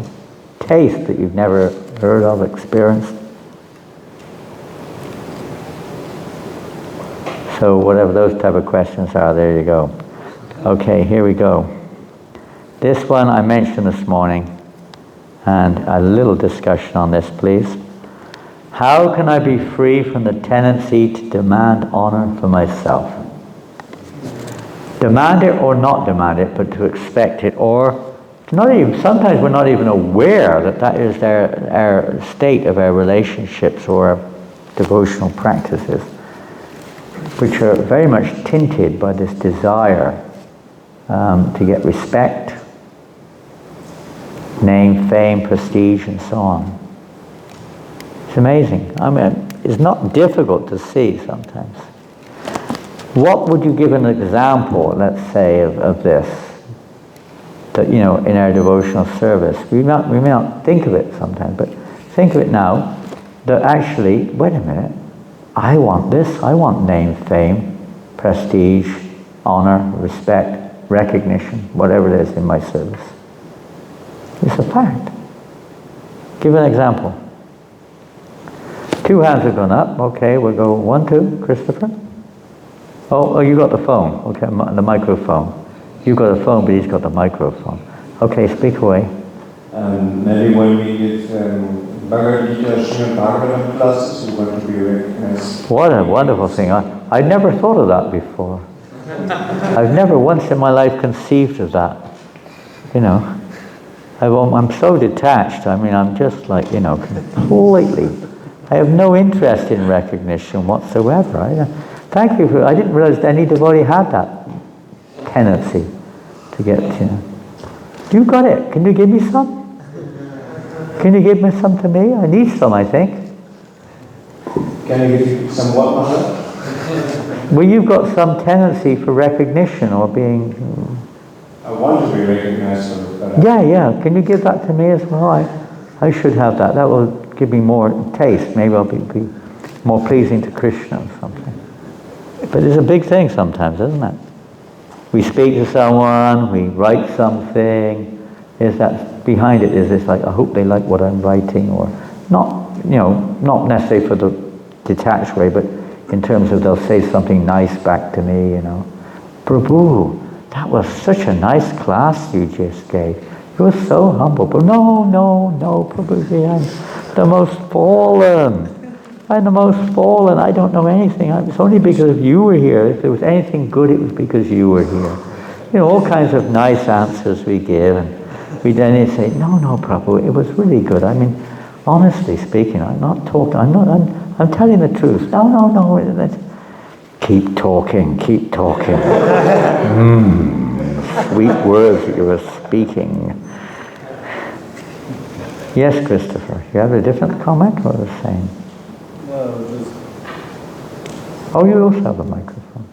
Taste that you've never heard of, experienced. So whatever those type of questions are, there you go. Okay, here we go. This one I mentioned this morning, and a little discussion on this, please. How can I be free from the tendency to demand honor for myself? Demand it or not demand it, but to expect it, or not even, sometimes we're not even aware that that is our state of our relationships or our devotional practices, which are very much tinted by this desire to get respect, name, fame, prestige, and so on. It's amazing. I mean, it's not difficult to see sometimes. What would you give an example, let's say, of this? That, you know, in our devotional service, we may not think of it sometimes, but think of it now, that actually, wait a minute, I want this, I want name, fame, prestige, honor, respect, recognition, whatever it is in my service. It's a fact. Give an example. 2 hands have gone up. Okay, we'll go 1, 2, Christopher. Oh, you got the phone. Okay, the microphone. You've got a phone, but he's got the microphone. Okay, speak away. Maybe when we give Bhagavad Gita Srimad Bhagavatam classes, we want to be recognized. What a wonderful thing. I'd never thought of that before. I've never once in my life conceived of that. You know, I'm so detached. I mean, I'm just like, you know, completely. I have no interest in recognition whatsoever. Thank you for, I didn't realize any devotee had that tendency to get, you know. You got it. Can you give me some? Can you give me some to me? I need some, I think. Can you give some what, Maharaj? Well, you've got some tendency for recognition or being... I want to be recognized. Yeah. Can you give that to me as well? I should have that. That will give me more taste. Maybe I'll be more pleasing to Krishna or something. But it's a big thing sometimes, isn't it? We speak to someone, we write something. There's that behind it is this like, I hope they like what I'm writing, or not, you know, not necessarily for the detached way, but in terms of they'll say something nice back to me, you know. Prabhu, that was such a nice class you just gave. You were so humble. But no, Prabhuji, I'm the most fallen. I'm the most fallen. I don't know anything. It's only because you were here. If there was anything good, it was because you were here. You know, all kinds of nice answers we give, and we then say, no, Prabhu, it was really good. I mean, honestly speaking, I'm not talking. I'm telling the truth. No. Keep talking. Sweet words that you were speaking. Yes, Christopher, you have a different comment or the same? No, just... Oh, you also have a microphone.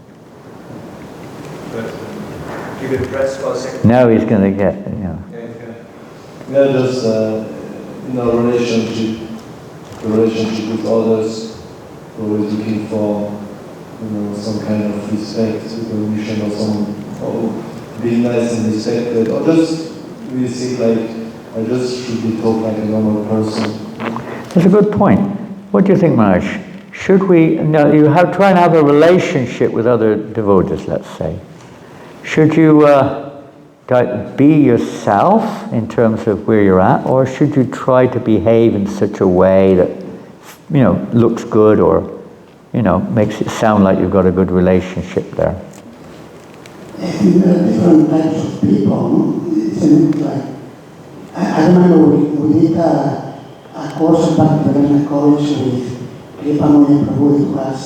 You could press for a second. Now he's going to get, you know. Yeah, just relationship with others, always looking for some kind of respect, recognition, or being nice and respected, or just really think like I just should be taught like a normal person. That's a good point. What do you think, Maharaj? Should we, try and have a relationship with other devotees, let's say. Should you be yourself in terms of where you're at, or should you try to behave in such a way that, you know, looks good, or, you know, makes it sound like you've got a good relationship there? I think there are different types of people. Isn't it like, I remember we did a course at Bhaktivedanta College with Kripamoya Prabhu. It was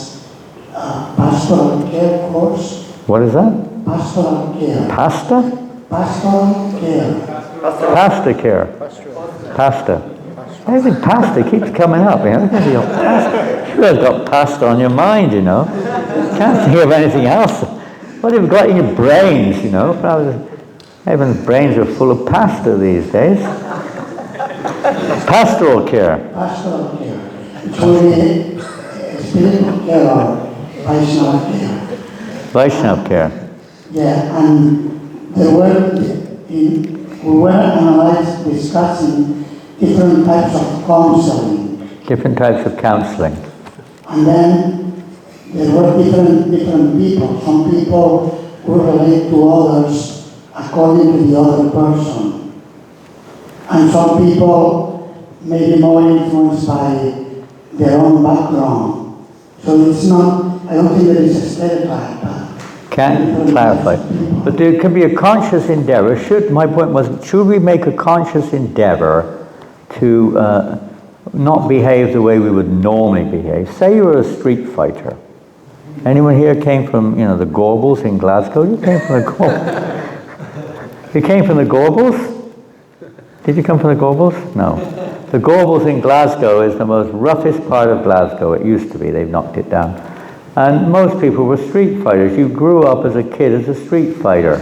a pastoral care course. What is that? Pastoral care. Pasta? Pastoral care. Pasta care. Pasta. I think pasta keeps coming up, you know. You have got pasta on your mind, you know. Can't think of anything else. What have you got in your brains, you know? Everyone's brains are full of pasta these days. Pastoral care. Pastoral care. It's only spiritual care or Vaishnava care. Vaishnava care. Yeah, and we were discussing different types of counseling. Different types of counseling. And then there were different people. Some people who relate to others according to the other person. And some people may be more influenced by their own background. So it's not, I don't think that it's a stereotype. Can't clarify. But there can be a conscious endeavor. My point was, should we make a conscious endeavor to not behave the way we would normally behave? Say you were a street fighter. Anyone here came from, the Gorbals in Glasgow? You came from the Gorbals. You came from the Gorbals? Did you come from the Gorbals? No. The Gorbals in Glasgow is the most roughest part of Glasgow. It used to be. They've knocked it down. And most people were street fighters. You grew up as a kid as a street fighter.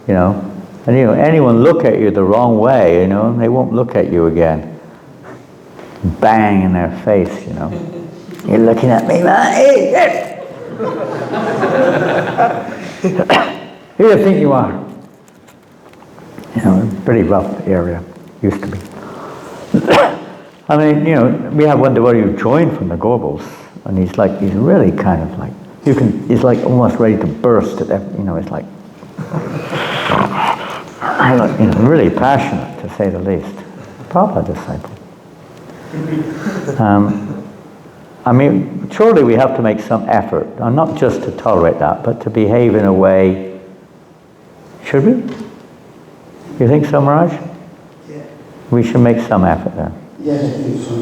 And anyone look at you the wrong way, and they won't look at you again. Bang in their face, You're looking at me, man. Hey! Who do you think you are? Pretty rough area. Used to be. I mean, we have one devotee who joined from the Gorbals, and he's really kind of like, he's like almost ready to burst at every, it's like, really passionate, to say the least. Prabhupada disciple. I mean, surely we have to make some effort, and not just to tolerate that, but to behave in a way. Should we? You think so, Maharaj? Yeah. We should make some effort there. Yes, I think so.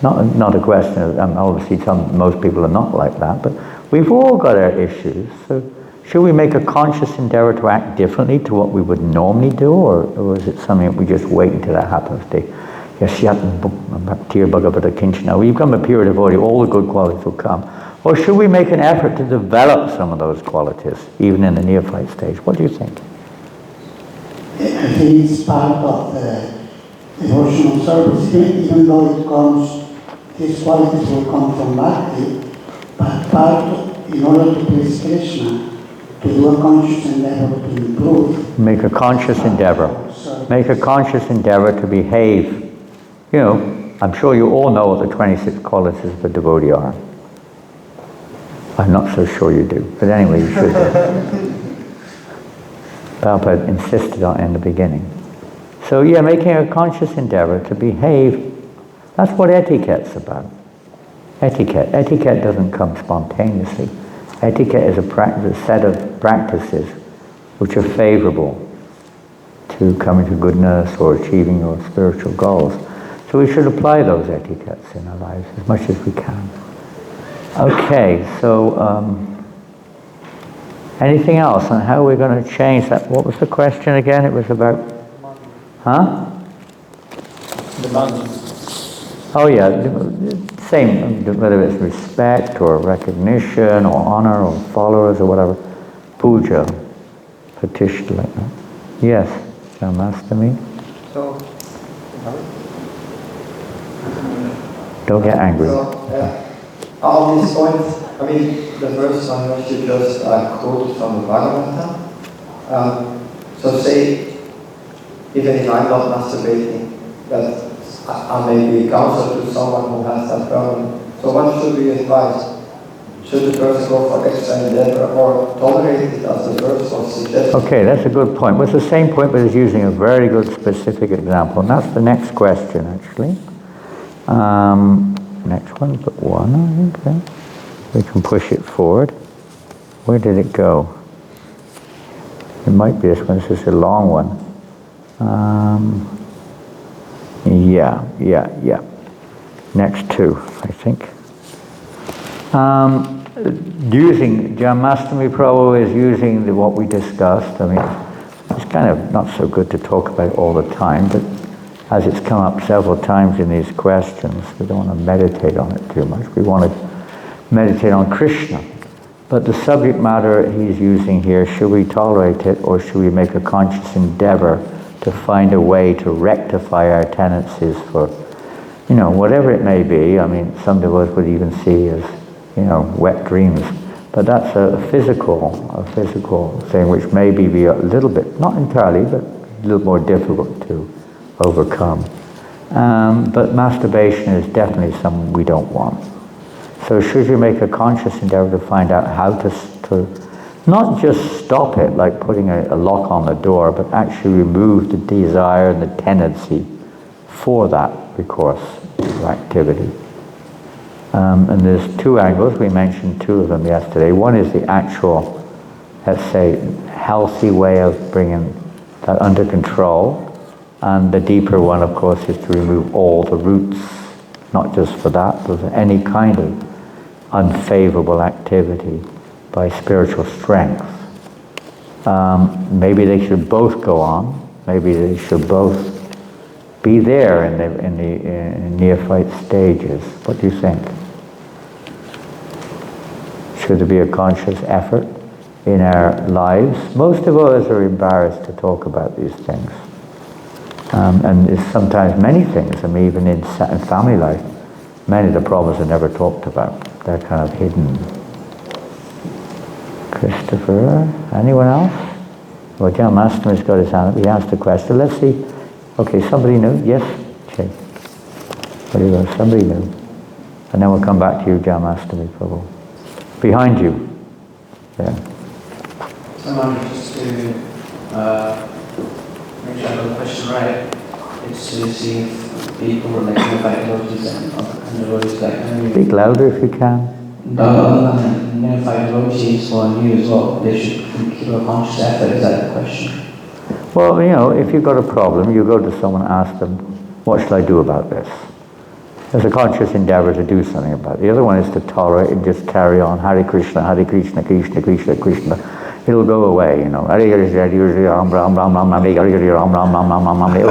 Not a question of, obviously most people are not like that, but we've all got our issues. So should we make a conscious endeavor to act differently to what we would normally do, or is it something that we just wait until that happens? Now we become a pure devotee, all the good qualities will come. Or should we make an effort to develop some of those qualities, even in the neophyte stage? What do you think? I think it's part of the devotional service, even though these qualities will come from Bhakti, but in order to please Krishna, to do a conscious endeavor to improve. Make a conscious endeavor. Make a conscious endeavor to behave. I'm sure you all know what the 26 qualities of a devotee are. I'm not so sure you do, but anyway, you should do. Prabhupada insisted on it in the beginning. So making a conscious endeavor to behave, that's what etiquette's about. Etiquette. Etiquette doesn't come spontaneously. Etiquette is a set of practices which are favorable to coming to goodness or achieving your spiritual goals. So we should apply those etiquettes in our lives as much as we can. Okay, so anything else on how we're going to change that? What was the question again? It was about, The money. Oh yeah, same, whether it's respect or recognition or honor or followers or whatever. Puja, petition like that. Yes, Janmashtami. So, Don't get angry. On these points, I mean, the first one was you just quoted from the Bhagavatam. So say, even if I'm not masturbating, that I may be counsel to someone who has that problem. So what should we advise? Should the person go for extra endeavor or tolerate it as the first was suggested? Okay, that's a good point. Well, it's the same point, but it's using a very good specific example. And that's the next question, actually. Next one, but one, I think. We can push it forward. Where did it go? It might be this one. This is a long one. Yeah. Next two, I think. Using Janmashtami Prabhu is using what we discussed. I mean, it's kind of not so good to talk about all the time, but as it's come up several times in these questions, we don't want to meditate on it too much. We want to meditate on Krishna. But the subject matter he's using here, should we tolerate it or should we make a conscious endeavor to find a way to rectify our tendencies for, whatever it may be. I mean, some of us would even see as, wet dreams. But that's a physical thing which maybe be a little bit, not entirely, but a little more difficult to overcome. But masturbation is definitely something we don't want. So should you make a conscious endeavor to find out how to Not just stop it like putting a lock on the door, but actually remove the desire and the tendency for that recourse or activity. And there's two angles, we mentioned two of them yesterday. One is the actual, let's say, healthy way of bringing that under control. And the deeper one, of course, is to remove all the roots, not just for that, but for any kind of unfavorable activity by spiritual strength. Maybe they should both go on. Maybe they should both be there in the neophyte stages. What do you think? Should there be a conscious effort in our lives? Most of us are embarrassed to talk about these things. And there's sometimes many things, I mean, even in family life, many of the problems are never talked about. They're kind of hidden. Christopher, anyone else? Well, John Masterman's got his hand up. He asked a question. Let's see. Okay, somebody new? Yes? Okay. There you go, somebody new. And then we'll come back to you, John Masterman, probably. Behind you. Yeah. Someone just to make sure I got the question right. It's to see if people like neophyte devotees and devotees like Speak louder if you can. Neophyte devotees or new as well, they should keep a conscious effort. Is that the question? Well, you know, if you've got a problem, you go to someone and ask them, what should I do about this? There's a conscious endeavor to do something about it. The other one is to tolerate and just carry on. Hare Krishna, Krishna, Krishna, Krishna. It'll go away, you know. It'll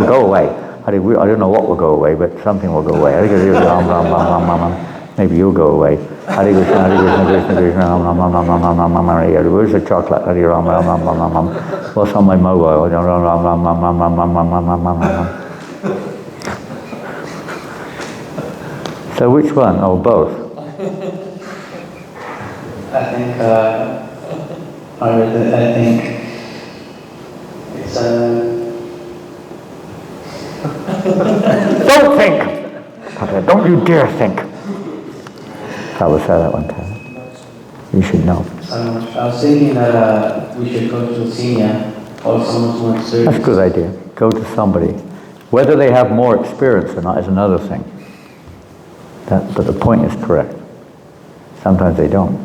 go away. I don't know what will go away, but something will go away. Maybe you'll go away. Hare Krishna, Krishna, Krishna, where's the chocolate? What's on my mobile? So which one? Oh, both? I think it's Don't think! Don't you dare think! That was said at one time. You should know. I was thinking that we should go to a senior or someone who's more experienced. That's a good idea. Go to somebody. Whether they have more experience or not is another thing. But the point is correct. Sometimes they don't.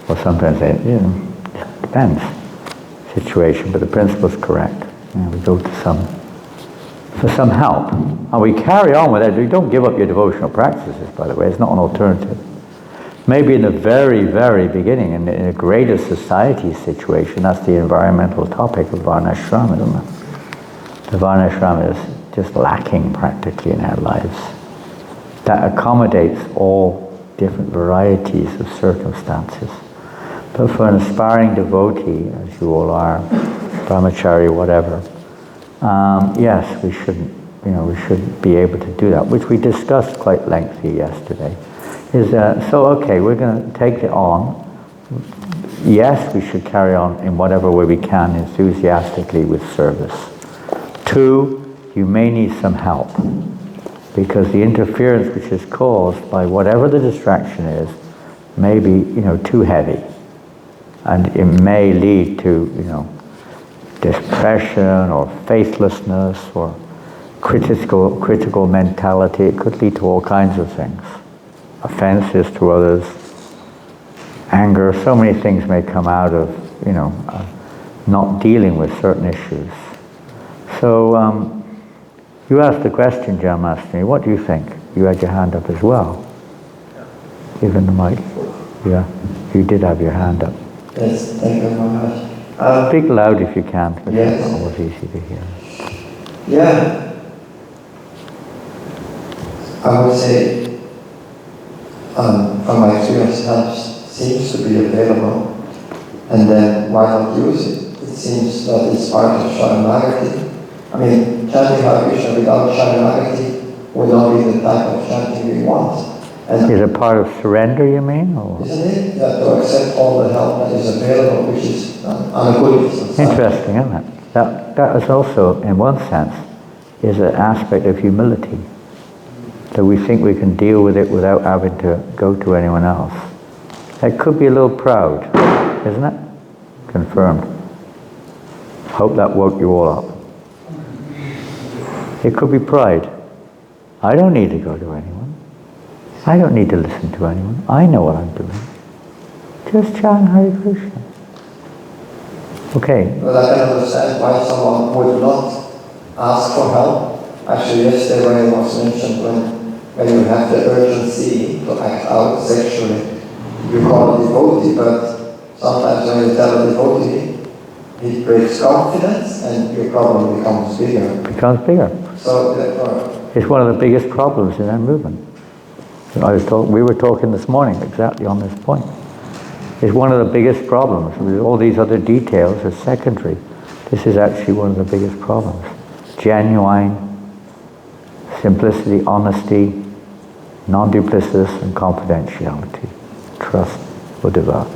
Or sometimes they, you know, it depends. Situation, but the principle is correct. You know, we go to for some help. And we carry on with it. We don't give up your devotional practices, by the way. It's not an alternative. Maybe in the very, very beginning, in a greater society situation, that's the environmental topic of Varnashram, isn't it? The Varnashram is just lacking practically in our lives. That accommodates all different varieties of circumstances. But for an aspiring devotee, as you all are, Brahmacari, whatever, yes, we should be able to do that, which we discussed quite lengthy yesterday. Okay, we're going to take it on. Yes, we should carry on in whatever way we can enthusiastically with service. 2, you may need some help, because the interference which is caused by whatever the distraction is may be, you know, too heavy, and it may lead to, you know, depression or faithlessness or critical mentality. It could lead to all kinds of things. Offenses to others, anger, so many things may come out of, you know, not dealing with certain issues. So, you asked the question, John Master, what do you think? You had your hand up as well. Even the mic. Yeah, you did have your hand up. Yes, thank you very much. Speak loud if you can, because yes. It's not always easy to hear. Yeah. I would say, from my experience, help seems to be available, and then why not use it? It seems that it's part of Sharanagati. I mean, chanting Hare Krishna without Sharanagati would not be the type of chanting we want. And is it part of surrender, you mean? Or? Isn't it? Yeah, to accept all the help that is available, which is on a good side. Interesting, isn't it? That is also, in one sense, is an aspect of humility. So we think we can deal with it without having to go to anyone else. That could be a little proud, isn't it? Confirmed. Hope that woke you all up. It could be pride. I don't need to go to anyone. I don't need to listen to anyone. I know what I'm doing. Just chant Hare Krishna. Okay. But I can understand why someone would not ask for help. Actually, yesterday when it was mentioned, when you have the urgency to act out sexually, you call a devotee, but sometimes when you tell a devotee, it breaks confidence and your problem becomes bigger. Becomes bigger. So therefore, it's one of the biggest problems in our movement. We were talking this morning exactly on this point. It's one of the biggest problems. All these other details are secondary. This is actually one of the biggest problems. Genuine, simplicity, honesty, non-duplicitous, and confidentiality. Trust or devout.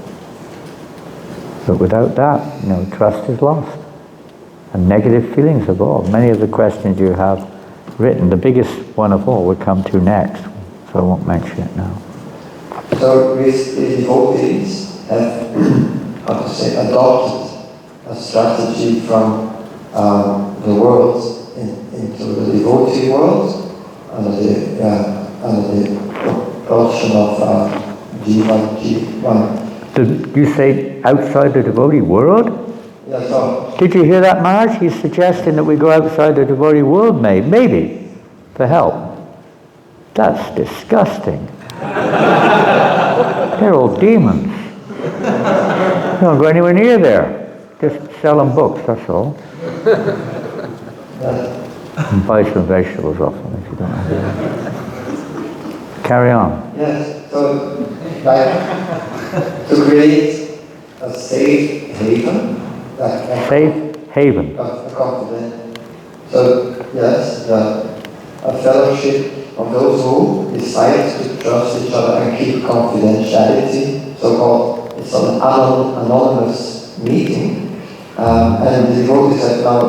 But without that, trust is lost. And negative feelings evolve. Many of the questions you have written, the biggest one of all we'll come to next, so I won't mention it now. So with the devotees have, adopted a strategy from the world into the devotee world under the propulsion of G1. Did you say outside the devotee world? Yeah, so. Did you hear that, Maharaj? He's suggesting that we go outside the devotee world, maybe, for help. That's disgusting. They're all demons. You don't go anywhere near there. Just sell them books, that's all. And buy some vegetables off them if you don't know that. Carry on. Yes, so to create a safe haven. Safe haven. Confident. So yes, a fellowship of those who decide to trust each other and keep confidentiality, so-called, it's an anonymous meeting, and the devotees have now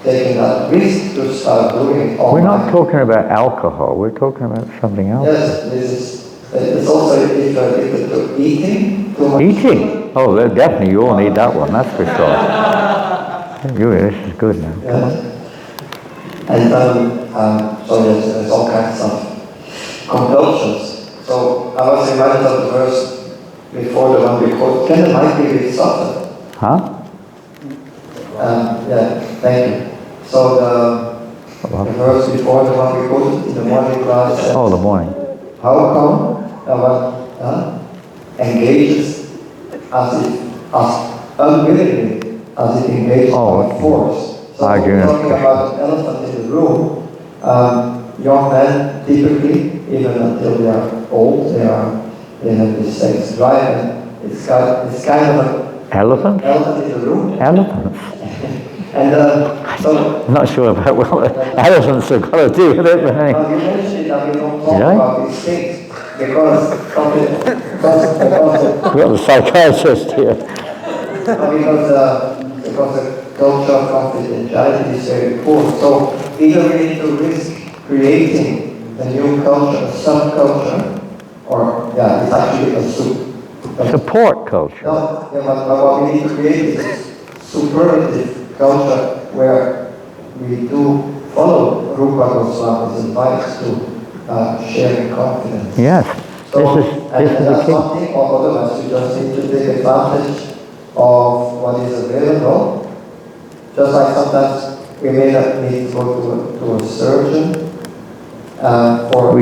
taken that risk to start doing it all. We're not talking about alcohol, we're talking about something else. Yes, it's also if you're addicted to eating too much. Eating? Oh, definitely, you all need that one, that's for sure. This is good now. Yes. And so there's all kinds of compulsions. So I was reminded of the verse before the one we quoted. Can the mic be a bit softer? Huh? Yeah, thank you. So the verse before the one we quoted in the morning class. Oh, the morning. How come one engages as unwillingly as it engages by force? So we're talking about an elephant in the room. Young men typically, even until they are old, they have this sex drive, and it's kind of an elephant in the room. Elephants. And so I'm not sure about what elephants have got to do with it, but anyway. You mentioned that we don't talk about these things because we've got the psychiatrist here. Because the culture of confidentiality is very poor. So either we need to risk creating a new culture, a subculture, or it's actually a support culture. No, but what we need to create is superlative culture where we do follow Rupa Goswami's advice to sharing confidence. Yes. So, this is the key. Something, or otherwise you just need to take advantage of what is available. Just like sometimes we may not need to go to a surgeon for a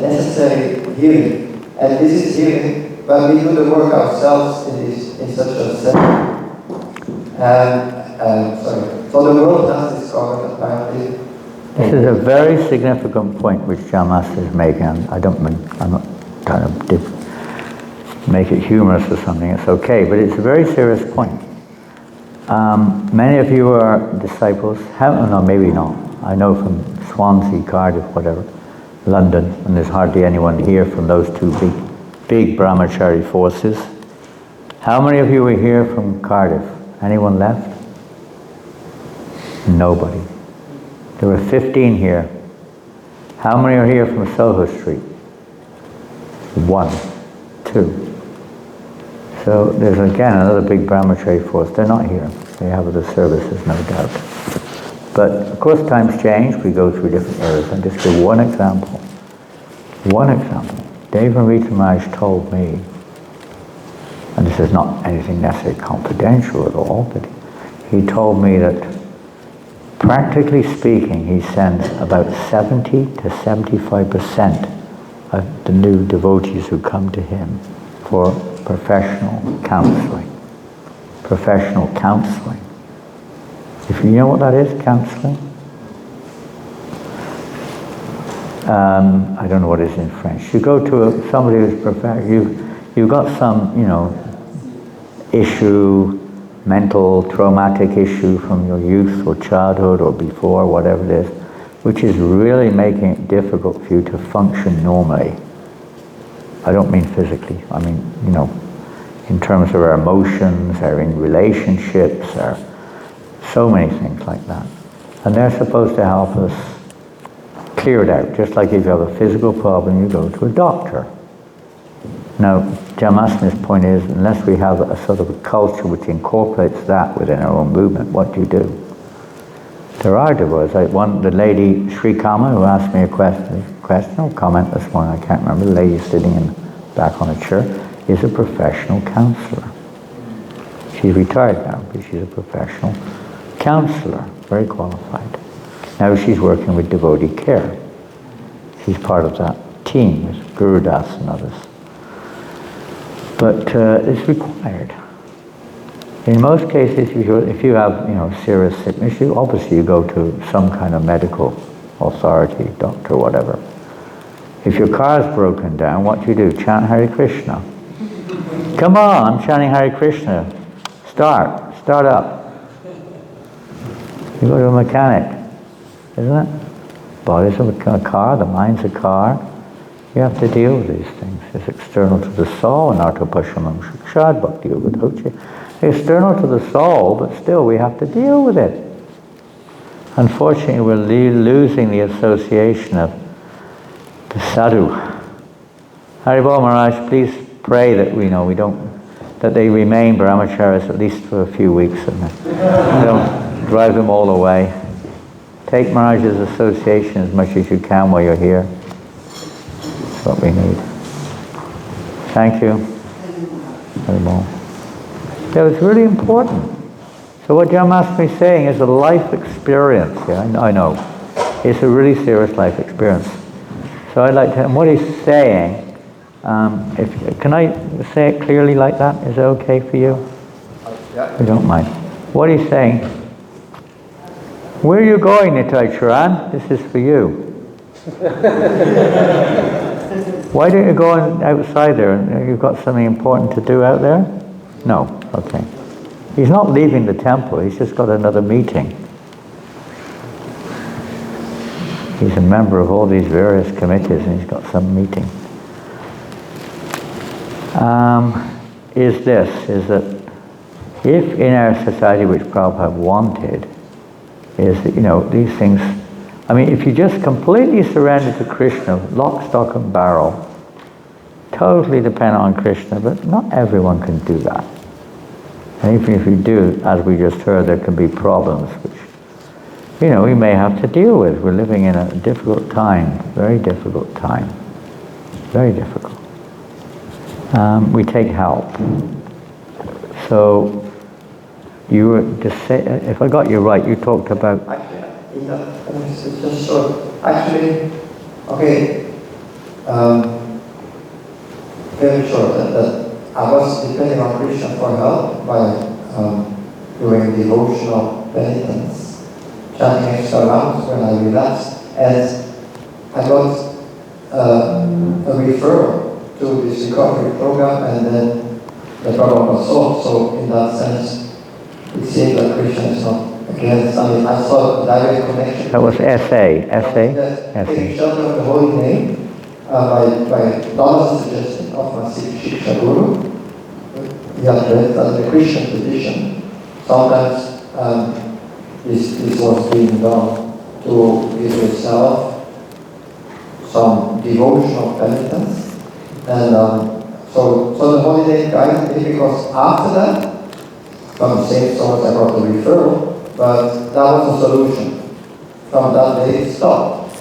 necessary healing. And this is healing, but we do the work ourselves in such a setting. So the world has discovered apparently. This is a very significant point which John Master is making. I'm not trying to make it humorous or something, it's okay, but it's a very serious point. Many of you are disciples, no, maybe not. I know from Swansea, Cardiff, whatever, London, and there's hardly anyone here from those two big Brahmacari forces. How many of you were here from Cardiff? Anyone left? Nobody. There were 15 here. How many are here from Soho Street? 1, 2. So there's again another big Brahmacari force. They're not here. They have other services, no doubt. But of course times change, we go through different eras. I'll just give one example. One example. Deva Rita Maharaj told me, and this is not anything necessarily confidential at all, but he told me that practically speaking, he sends about 70 to 75% of the new devotees who come to him for professional counseling. Professional counseling. If you know what that is, counseling? I don't know what it is in French. You go to somebody who's you've got some, issue, mental, traumatic issue from your youth or childhood or before, whatever it is, which is really making it difficult for you to function normally. I don't mean physically, I mean, in terms of our emotions, our in relationships, our so many things like that. And they're supposed to help us clear it out. Just like if you have a physical problem, you go to a doctor. Now, Jamasmi's point is, unless we have a sort of a culture which incorporates that within our own movement, what do you do? There are devotees. Like the lady, Sri Kama, who asked me a question or comment this morning, I can't remember, the lady sitting back on a chair, is a professional counselor. She's retired now, but she's a professional counselor, very qualified. Now she's working with devotee care. She's part of that team with Guru Das and others. But it's required. In most cases, if you have serious sickness, obviously you go to some kind of medical authority, doctor, whatever. If your car's broken down, what do you do? Chant Hare Krishna. Come on, I'm chanting Hare Krishna. Start up. You go to a mechanic, isn't it? Body's a car, the mind's a car. You have to deal with these things. It's external to the soul, and Artopashamam Shikshad Bhakti Yoga Dhoche. External to the soul, but still we have to deal with it. Unfortunately, we're losing the association of the sadhu. Haribol Maharaj, please pray that that they remain brahmacharis at least for a few weeks and don't drive them all away. Take Maharaj's association as much as you can while you're here. That's what we need. Thank you. Haribol. Yeah, it's really important. So what Jamasmi is saying is a life experience. Yeah, I know. It's a really serious life experience. So I'd like to, and what he's saying, can I say it clearly like that? Is it okay for you? Yeah. You don't mind. What he's saying, where are you going, Nitai Charan? This is for you. Why don't you go outside there? You've got something important to do out there? No. Okay. He's not leaving the temple, he's just got another meeting. He's a member of all these various committees and he's got some meeting. Is that if in our society, which Prabhupada wanted, is that, these things, if you just completely surrender to Krishna, lock, stock and barrel, totally dependent on Krishna, but not everyone can do that. And even if you do, as we just heard, there can be problems which, we may have to deal with. We're living in a difficult time, very difficult time, very difficult. We take help. So, you were just say, if I got you right, you talked about... Just short. Actually, okay, very short, that I was depending on Krishna for help by doing devotional penitence, chanting extra rounds when I relaxed, and I got a referral to this recovery program, and then the problem was solved. So in that sense, it seems that Krishna is not against. I saw a direct connection. That was essay. Taking shelter of the holy name by Dhamma's suggestion of my Shiksha Guru. He had read that the Christian tradition sometimes this was being done to give yourself some devotional penitence, and So the holiday guide, because after that, from the same source I got the referral, but that was the solution. From that day it stopped.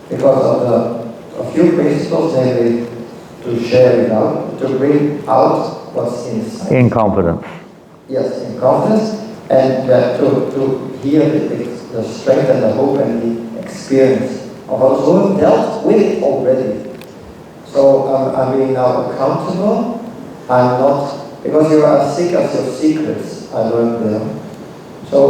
Because of a few principles, namely to share it out, to bring out what's inside. In confidence. Yes, in confidence, and to hear the strength and the hope and the experience of those who have dealt with it already. So I'm being now accountable. I'm not, because you are as sick as your secrets, I learned there. So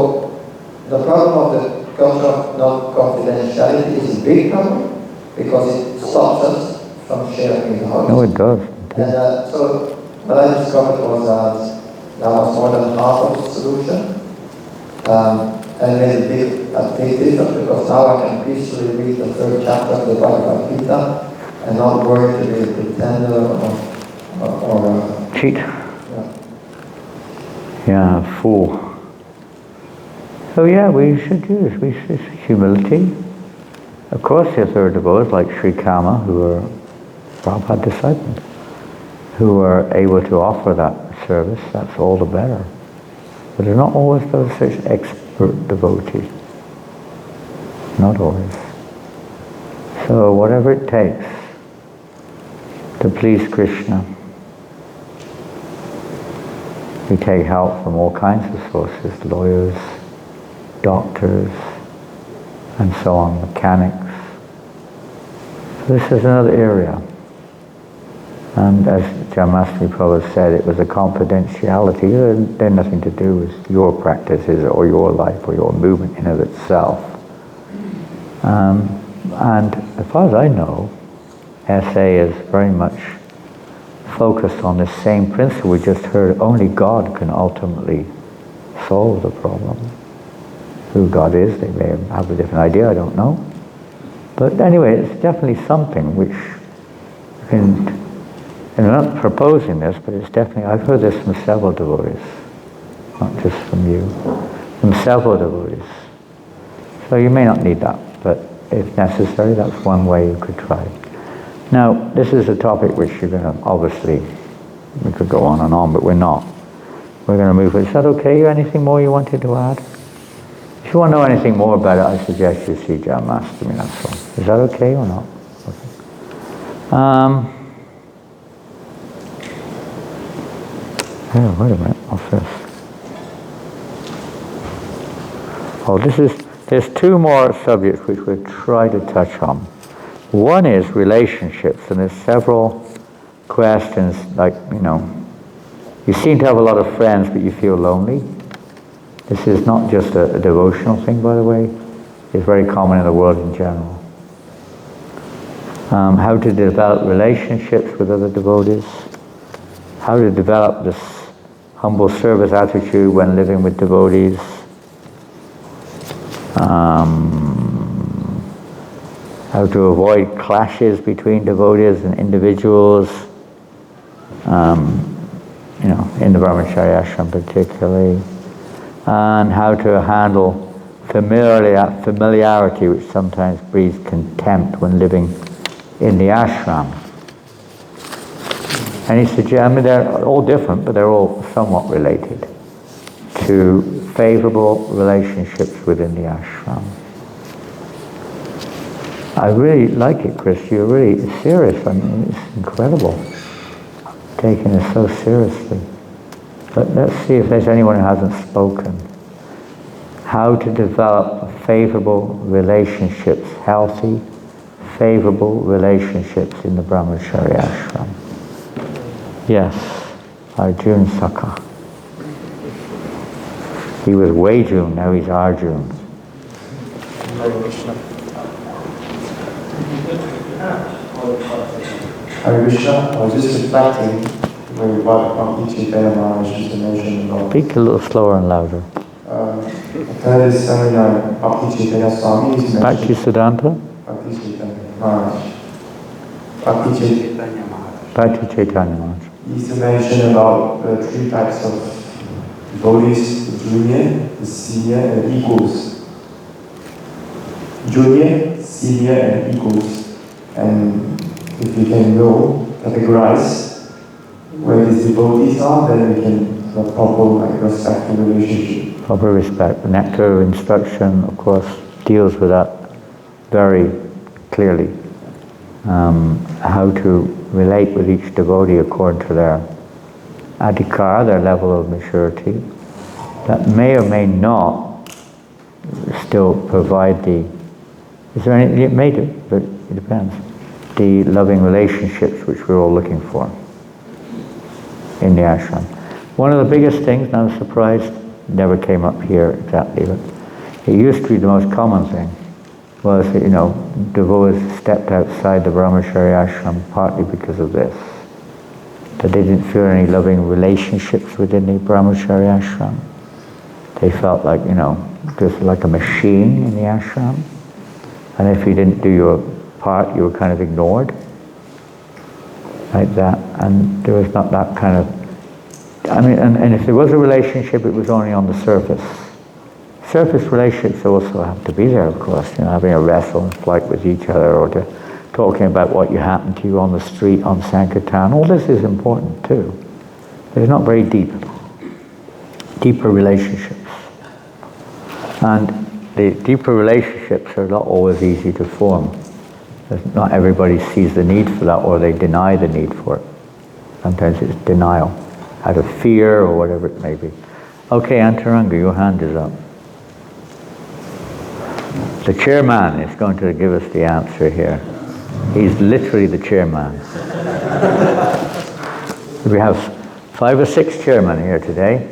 the problem of the culture of non-confidentiality is a big problem, because it stops us from sharing it out. No, it does. And so what I discovered was that that was more than half of the solution. And made a big difference, because now I can peacefully read the 3rd chapter of the Bhagavad-gita and not worry to be a pretender or cheat. Yeah, fool. So yeah, we should use humility. Of course, yes, there are devotees like Sri Kama, who are Prabhupada disciples, who are able to offer that service. That's all the better. But they're not always those such expert devotees. Not always. So whatever it takes to please Krishna. We take help from all kinds of sources, lawyers, doctors, and so on, mechanics. So this is another area. And as Jamastri Prabhupada said, it was a confidentiality. It had nothing to do with your practices or your life or your movement in of itself. And as far as I know, SA is very much focused on this same principle we just heard. Only God can ultimately solve the problem. Who God is, they may have a different idea, I don't know. But anyway, it's definitely something which and I'm not proposing this, but it's definitely, I've heard this from several devotees, not just from you, from several devotees. So you may not need that, but if necessary, that's one way you could try. Now, this is a topic which you're going to, obviously, we could go on, but we're not. We're going to move. Is that okay? Anything more you wanted to add? If you want to know anything more about it, I suggest you see Jamastami, that's all. Is that okay or not? Okay. Yeah, wait a minute, what's this? Oh, there's 2 more subjects which we'll try to touch on. One is relationships, and there's several questions like, you seem to have a lot of friends, but you feel lonely. This is not just a devotional thing, by the way. It's very common in the world in general. How to develop relationships with other devotees. How to develop this humble service attitude when living with devotees. How to avoid clashes between devotees and individuals. In the Brahmacari ashram particularly. And how to handle familiarity, which sometimes breeds contempt when living in the ashram. And he suggests, they're all different, but they're all somewhat related to favorable relationships within the ashram. I really like it, Chris. You're really serious. I mean, it's incredible. Taking it so seriously. But let's see if there's anyone who hasn't spoken. How to develop favorable relationships, healthy, favorable relationships in the Brahmacari ashram. Yes, Arjun Saka. He was Wei-jun, now he's Arjun. Hare Krishna, I was just reflecting when we brought Bhaktivedanta Maharaj just to mention about... Speak a little slower and louder. That is seminar Bhaktivedanta Swami is mentioned... Bhaktivedanta? Bhaktivedanta Maharaj. Bhaktivedanta Maharaj. Bhaktivedanta Maharaj. He used to mention about 3 types of devotees, the junior, the senior, and the equals. Junior, senior, and equals. And if you can know, categorize where these devotees are, then we can have a proper, like, respectful relationship. Proper respect. The nectar of instruction, of course, deals with that very clearly. How to relate with each devotee according to their adhikar, their level of maturity. That may or may not still provide the, is there any, it may do, but it depends, the loving relationships which we're all looking for in the ashram. One of the biggest things, and I was surprised, never came up here exactly, but it used to be the most common thing, was that, devotees stepped outside the Brahmacari ashram partly because of this. That they didn't feel any loving relationships within the Brahmacari ashram. They felt like, just like a machine in the ashram. And if you didn't do your part, you were kind of ignored. Like that. And there was not that kind of, and if there was a relationship, it was only on the surface. Surface relationships also have to be there, of course, having a wrestle and fight with each other, or talking about what happened to you on the street, on Sankirtan. All this is important too. But it's not very deep. Deeper relationships. And the deeper relationships are not always easy to form. Not everybody sees the need for that, or they deny the need for it. Sometimes it's denial, out of fear or whatever it may be. Okay, Antaranga, your hand is up. The chairman is going to give us the answer here. He's literally the chairman. We have 5 or 6 chairmen here today.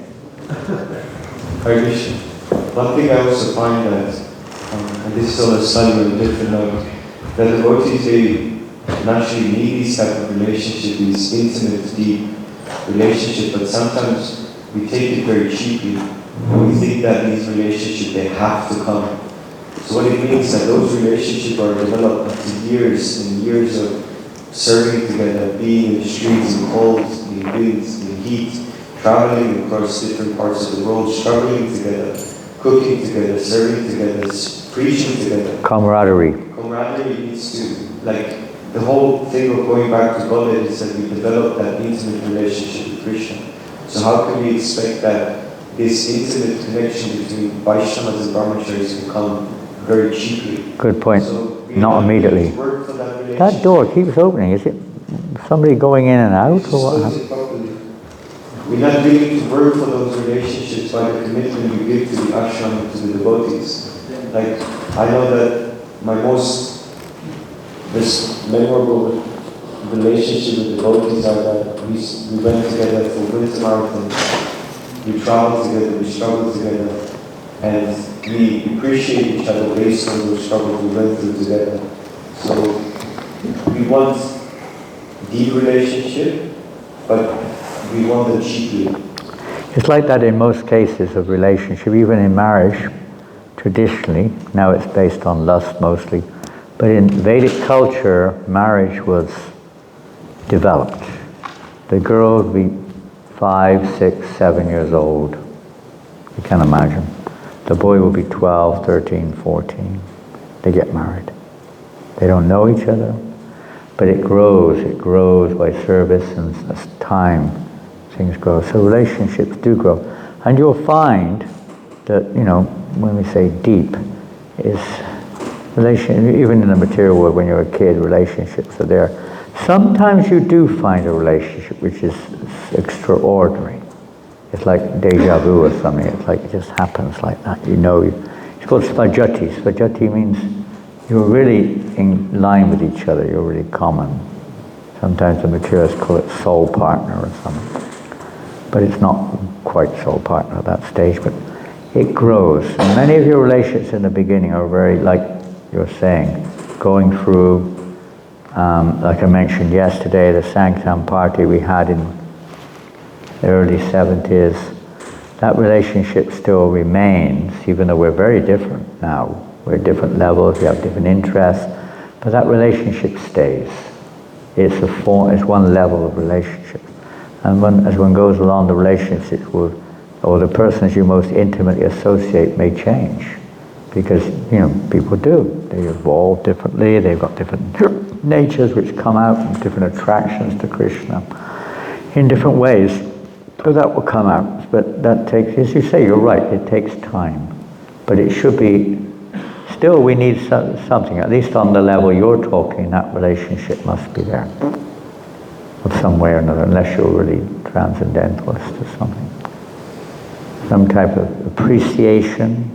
One thing I also find that, and this is on a slightly different note, that devotees, they naturally need these type of relationship, these intimate, deep relationships, but sometimes we take it very cheaply, and we think that these relationships, they have to come. So what it means that those relationships are developed after years and years of serving together, being in the streets, in cold, in winds, in heat, traveling across different parts of the world, struggling together, cooking together, serving together, preaching together. Camaraderie. Camaraderie needs to, the whole thing of going back to God is that we develop that intimate relationship with Krishna. So how can we expect that this intimate connection between Vaishnavas and Brahmacharis can come very cheaply? Good point. So not immediately. That door keeps opening. Is it somebody going in and out, or what happens? We're not willing to work for those relationships by the commitment we give to the ashram and to the devotees. I know that my most memorable relationship with devotees are that we went together for winter marathons. We traveled together, we struggled together, and we appreciate each other based on those struggles we went through together. So we want deep relationship, but we want them cheaply. It's like that in most cases of relationship, even in marriage, traditionally. Now it's based on lust mostly. But in Vedic culture, marriage was developed. The girl would be 5, 6, 7 years old. You can imagine. The boy will be 12, 13, 14. They get married. They don't know each other, but it grows by service, and as time, things grow. So relationships do grow. And you'll find that, when we say deep, is even in the material world, when you're a kid, relationships are there. Sometimes you do find a relationship which is extraordinary. It's like deja vu or something. It's like it just happens like that. It's called svajati. Svajati means you're really in line with each other. You're really common. Sometimes the materialists call it soul partner or something. But it's not quite soul partner at that stage, but it grows. And many of your relationships in the beginning are very, like you're saying, going through, like I mentioned yesterday, the Sankirtan party we had in the early 70s. That relationship still remains, even though we're very different now. We're at different levels, we have different interests, but that relationship stays. It's one level of relationship. And as one goes along, the relationships or the persons you most intimately associate may change. Because, people do. They evolve differently, they've got different natures which come out, different attractions to Krishna. in different ways. So that will come out. But that takes, as you say, you're right, it takes time. But it should be, still we need something, at least on the level you're talking, that relationship must be there. Of some way or another, unless you're really transcendentalist or something. Some type of appreciation.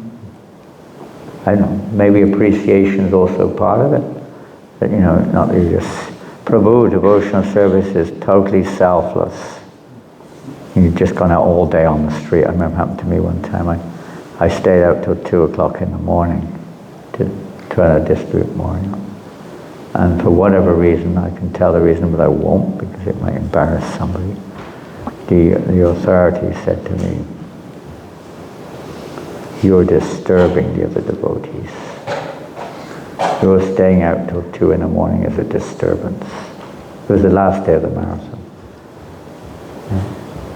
I don't know, maybe appreciation is also part of it. That, you know, not that you just, Prabhu, devotional service is totally selfless. You've just gone out all day on the street. I remember it happened to me one time. I stayed out till 2 o'clock in the morning to try to distribute morning. And for whatever reason, I can tell the reason, but I won't because it might embarrass somebody. The authority said to me, "You're disturbing the other devotees. Your staying out till 2 in the morning is a disturbance." It was the last day of the marathon.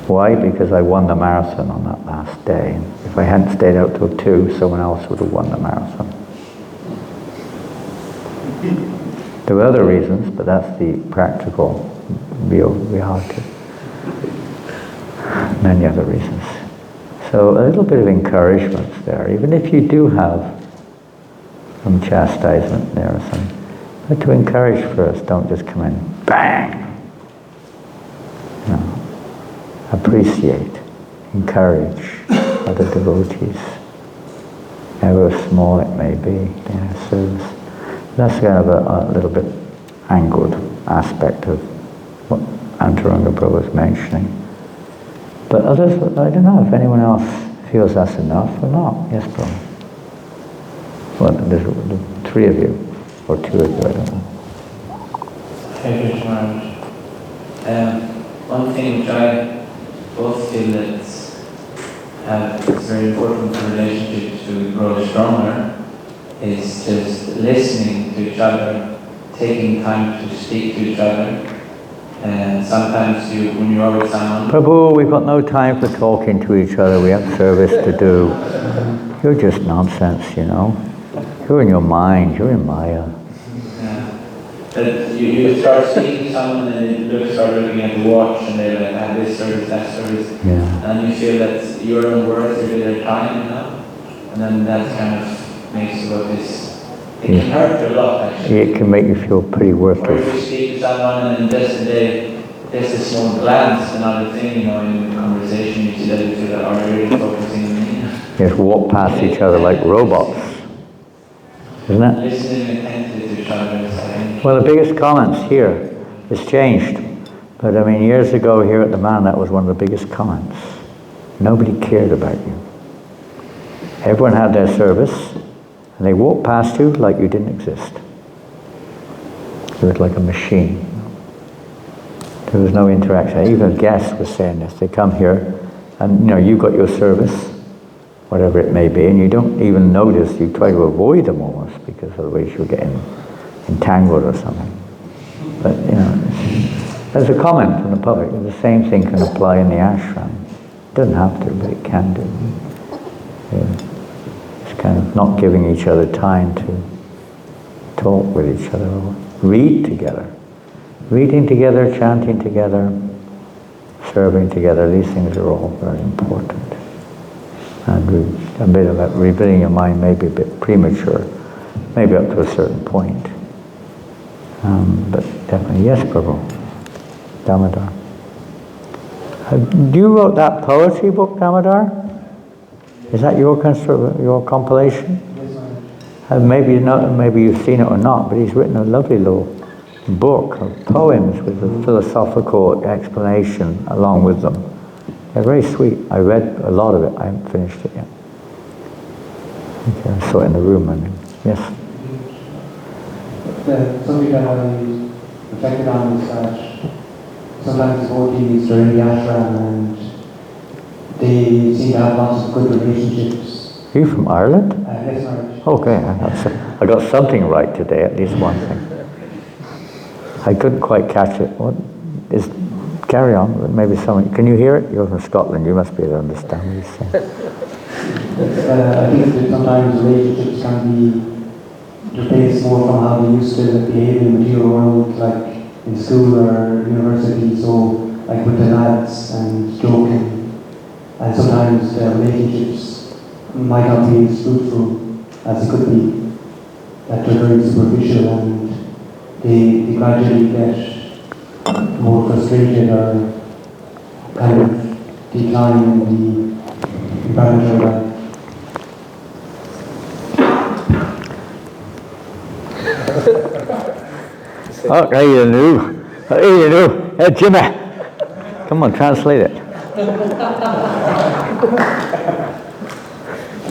Why? Because I won the marathon on that last day. If I hadn't stayed out till 2, someone else would have won the marathon. There were other reasons, but that's the practical, real reality. Many other reasons. So a little bit of encouragement there, even if you do have some chastisement there or something. But to encourage first, don't just come in, bang! No. Appreciate, encourage other devotees, however small it may be, their service. That's kind of a little bit angled aspect of what Antaranga Prabhu was mentioning. But others, I don't know if anyone else feels that's enough or not. Yes, Prabhu. Well, there's the 3 of you, or 2 of you, I don't know. Hare Krishna Maharaj. One thing which I both feel that it's very important for relationships to grow stronger is just listening to each other, taking time to speak to each other. And sometimes when you are with someone... Prabhu, we've got no time for talking to each other. We have service to do. You're just nonsense, you know. You're in your mind. You're in Maya. Yeah. But you start speaking to someone and you start looking at the watch and they're like, I have this service, that service. Yeah. And you feel that your own words are their time, you know? And then that kind of makes you what is... It can hurt you a lot, actually. It can make you feel pretty worthless. Or if you speak to someone and just there's a small glance, another thing, you know, in the conversation, you see that you feel that are really focusing on me. You have to walk past each other like robots. Isn't it? Listening attentively to each other is like... Well, the biggest comments here has changed. But I mean, years ago here at the Manor, that was one of the biggest comments. Nobody cared about you. Everyone had their service, and they walked past you like you didn't exist. It was like a machine. There was no interaction. Even guests were saying this. They come here, and you know, you got your service, whatever it may be, and you don't even notice. You try to avoid them almost, because otherwise you're getting entangled or something. But you know, there's a comment from the public. The same thing can apply in the ashram. It doesn't have to, but it can do. Yeah. It's kind of not giving each other time to talk with each other, or read together. Reading together, chanting together, serving together, these things are all very important. And a bit about rebuilding your mind may be a bit premature, maybe up to a certain point. But definitely, yes, Prabhu. Damodar. You wrote that poetry book, Damodar? Is that your compilation? Maybe you've seen it or not, but he's written a lovely little book of poems with a philosophical explanation along with them. They're very sweet. I read a lot of it. I haven't finished it yet. Okay, I saw it in the room. I mean. Yes? Something that I reflected on is that sometimes devotees are in the ashram and they seem to have lots of good relationships. Are you from Ireland? Yes, Marriage. Okay, I got something right today, at least one thing. I couldn't quite catch it. What is? Carry on. Maybe someone. Can you hear it? You're from Scotland. You must be able to understand what he's saying. I think that sometimes relationships can be replaced more from how they used to behave in the material world, like in school or university. So like with the lads and joking, and sometimes the relationships might not be as fruitful as it could be, that they're very superficial and they gradually get more frustrated or kind of decline in the Brahmacari life. Oh, hey, you knew. Hey, you knew. Hey, Jimmy. Come on, translate it.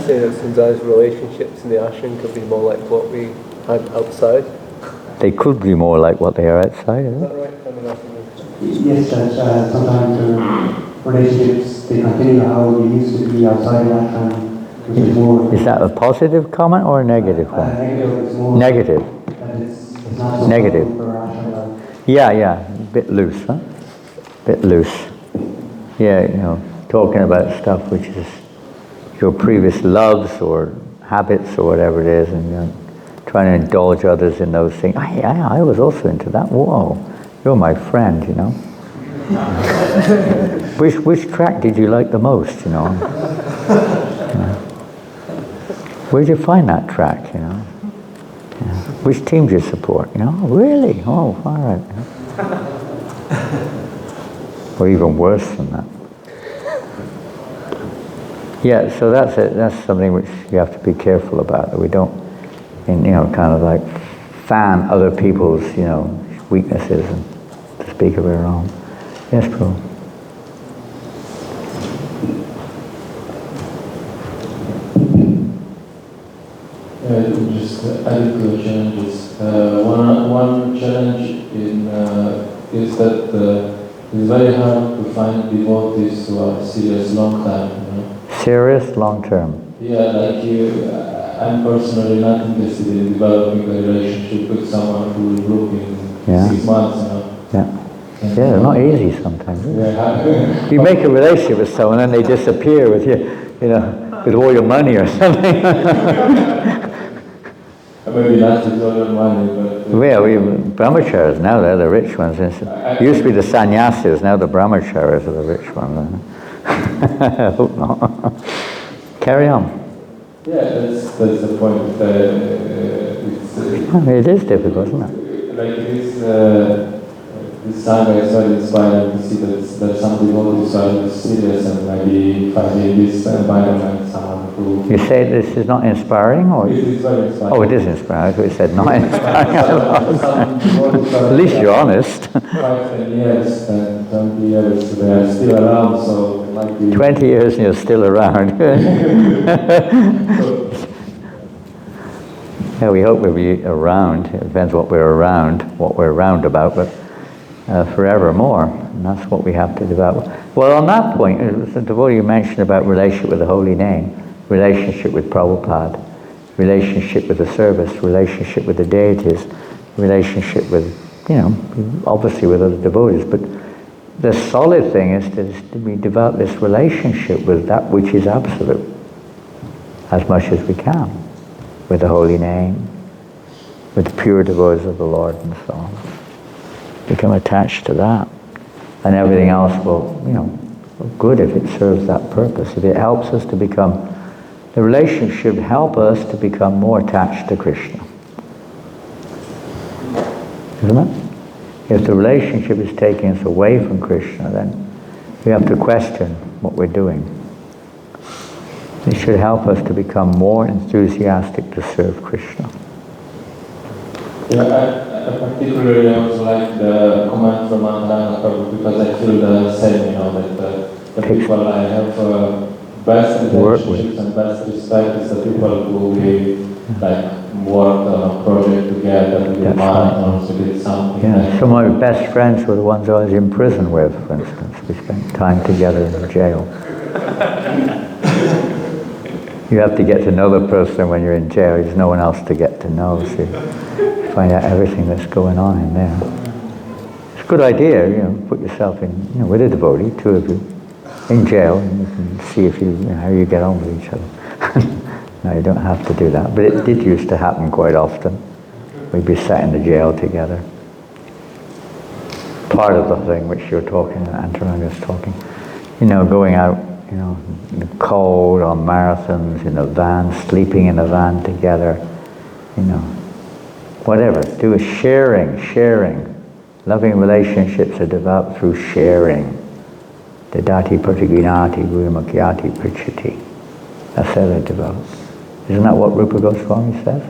Say that sometimes relationships in the ashram could be more like what we had outside. They could be more like what they are outside, isn't Is it? that right? Yes, that sometimes the relationships, they continue how they used to be outside the ashram, which is more... Is that a positive comment or a negative one? Negative, it's more... Negative. That it's not so Negative. for ashram life. Yeah, a bit loose, huh? Bit loose. Yeah, you know, talking about stuff which is your previous loves or habits or whatever it is, and you know, trying to indulge others in those things. I was also into that. Whoa, you're my friend, you know. Which track did you like the most, you know? Where'd you find that track, you know? Yeah. Which team do you support, you know? Really? Oh, all right. Or even worse than that. Yeah, so that's it. That's something which you have to be careful about, that we don't, you know, kind of like fan other people's, you know, weaknesses and to speak of our own. Yes, bro. Just added to the challenges. One challenge is that it's very hard to find devotees who are serious long time. You know? Serious long term. Yeah, like I'm personally not interested in developing a relationship with someone who will look in 6 months. You know? Yeah. Yeah, they're not easy sometimes. Yeah. You make a relationship with someone and they disappear with you, you know, with all your money or something. Maybe not with all your money, but... Well, brahmacharis, now they're the rich ones. It used to be the sannyasis, now the brahmacharis are the rich ones. I hope not. Carry on. Yeah, that's the point. It is difficult, isn't it? Like this song is very inspiring to see that some devotees are serious and maybe finding this environment someone who... You say this is not inspiring, or? It is very inspiring. Oh, it is inspiring. I thought you said not inspiring. At least you're honest. 5-10 years and 20 years, they are still around, so it might be... 20 years and you're still around. Yeah, we hope we'll be around. It depends what we're around about, but forevermore. And that's what we have to develop. Well, on that point, the devotee you mentioned about relationship with the holy name, relationship with Prabhupada, relationship with the service, relationship with the deities, relationship with, you know, obviously with other devotees, but the solid thing is that we develop this relationship with that which is absolute, as much as we can, with the holy name, with the pure devotees of the Lord and so on. Become attached to that. And everything else will, you know, good if it serves that purpose. If it helps us to become, the relationship help us to become more attached to Krishna. Isn't it? If the relationship is taking us away from Krishna, then we have to question what we're doing. It should help us to become more enthusiastic to serve Krishna. Yeah, I particularly also like the comment from Manor because I feel the same, you know, that the people I have best relationships and best respect is the people who we like work on a project together, we did marathons, we did something. Yeah, some of my best friends were the ones I was in prison with, for instance. We spent time together in the jail. You have to get to know the person when you're in jail. There's no one else to get to know, so you find out everything that's going on in there. It's a good idea, you know, put yourself in, you know, with a devotee, two of you, in jail, and you can see if you know, how you get on with each other. No, you don't have to do that, but it did used to happen quite often. We'd be sat in the jail together. part of the thing which you're talking, Antaranga's talking. You know, going out, you know, in the cold, on marathons, in a van, sleeping in a van together, you know, whatever. Do a sharing. Loving relationships are developed through sharing. Dadati pratiginati gurumakyati prichiti. That's how they're developed. Isn't that what Rupa Goswami says?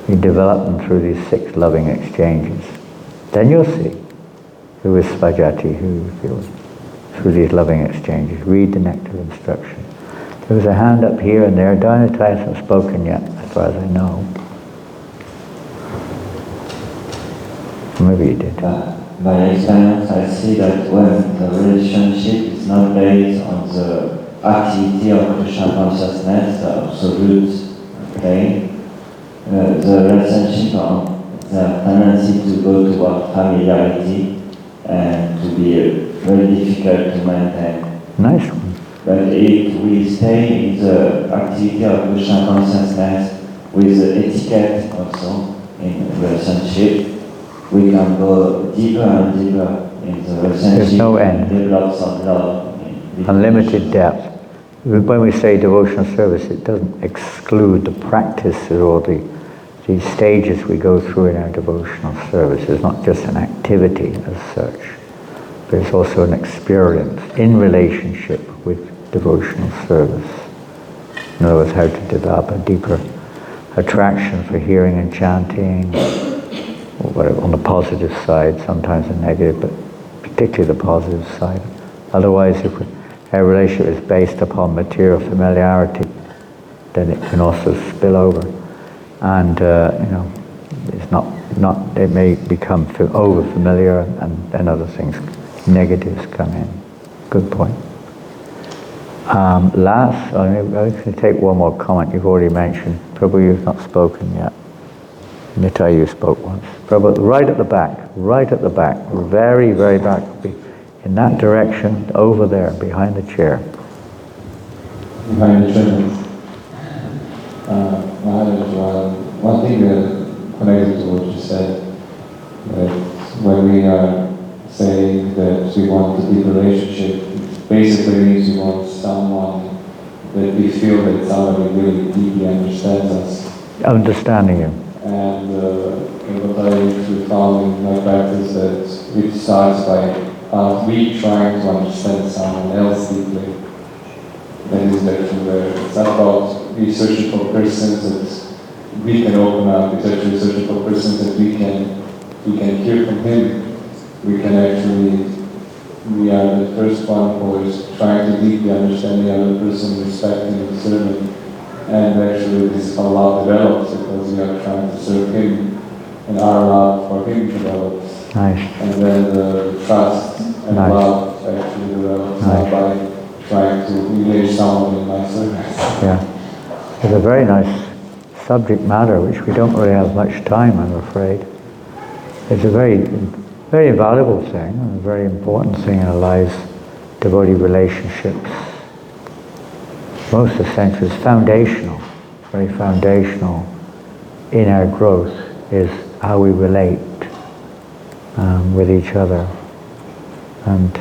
You develop them through these 6 loving exchanges. Then you'll see who is svajati, who you feel, through these loving exchanges. Read the nectar of instruction. There was a hand up here and there. Dharnatai hasn't spoken yet, as far as I know. Maybe you did. By experience, I see that when the relationship is not based on the activity of Krishna consciousness, the absolute plane, the relationship the tendency to go toward familiarity and to be very difficult to maintain. Nice one. But if we stay in the activity of Krishna consciousness with the etiquette also in relationship, we can go deeper and deeper in the relationship. There's no end. Develop some love. Unlimited depth. When we say devotional service, it doesn't exclude the practices or these stages we go through in our devotional service. It's not just an activity as such, but it's also an experience in relationship with devotional service. In other words, how to develop a deeper attraction for hearing and chanting, or whatever, on the positive side, sometimes the negative, but particularly the positive side. Otherwise, if our relationship is based upon material familiarity, then it can also spill over. And, you know, it's not, it may become over-familiar and then other things, negatives come in. Good point. Last, I'm going to take one more comment you've already mentioned. Prabhu, you've not spoken yet. Nitai, you spoke once. Prabhu, right at the back, very, very back, in that direction, over there, behind the chair. Behind the chair. Maharaj, one thing connected to what you said, that when we are saying that we want a deep relationship, it basically means we want someone that we feel that somebody really deeply understands us. Understanding you. And what I usually found in my practice that it starts by we trying to understand someone else deeply. That is the direction where it's not about we searching for persons that we can open up, it's actually searching for persons that we can hear from him. We can actually, we are the first one who is trying to deeply understand the other person, respecting and serving. And actually this is how love develops, because we are trying to serve him and our love for him develops. Nice. And then the trust and nice. love actually develops not by trying to engage someone in my service. Yeah. It's a very nice subject matter, which we don't really have much time, I'm afraid. It's a very, very valuable thing, and a very important thing in our lives, devotee relationships. Most essential, it's foundational, very foundational in our growth is how we relate with each other. And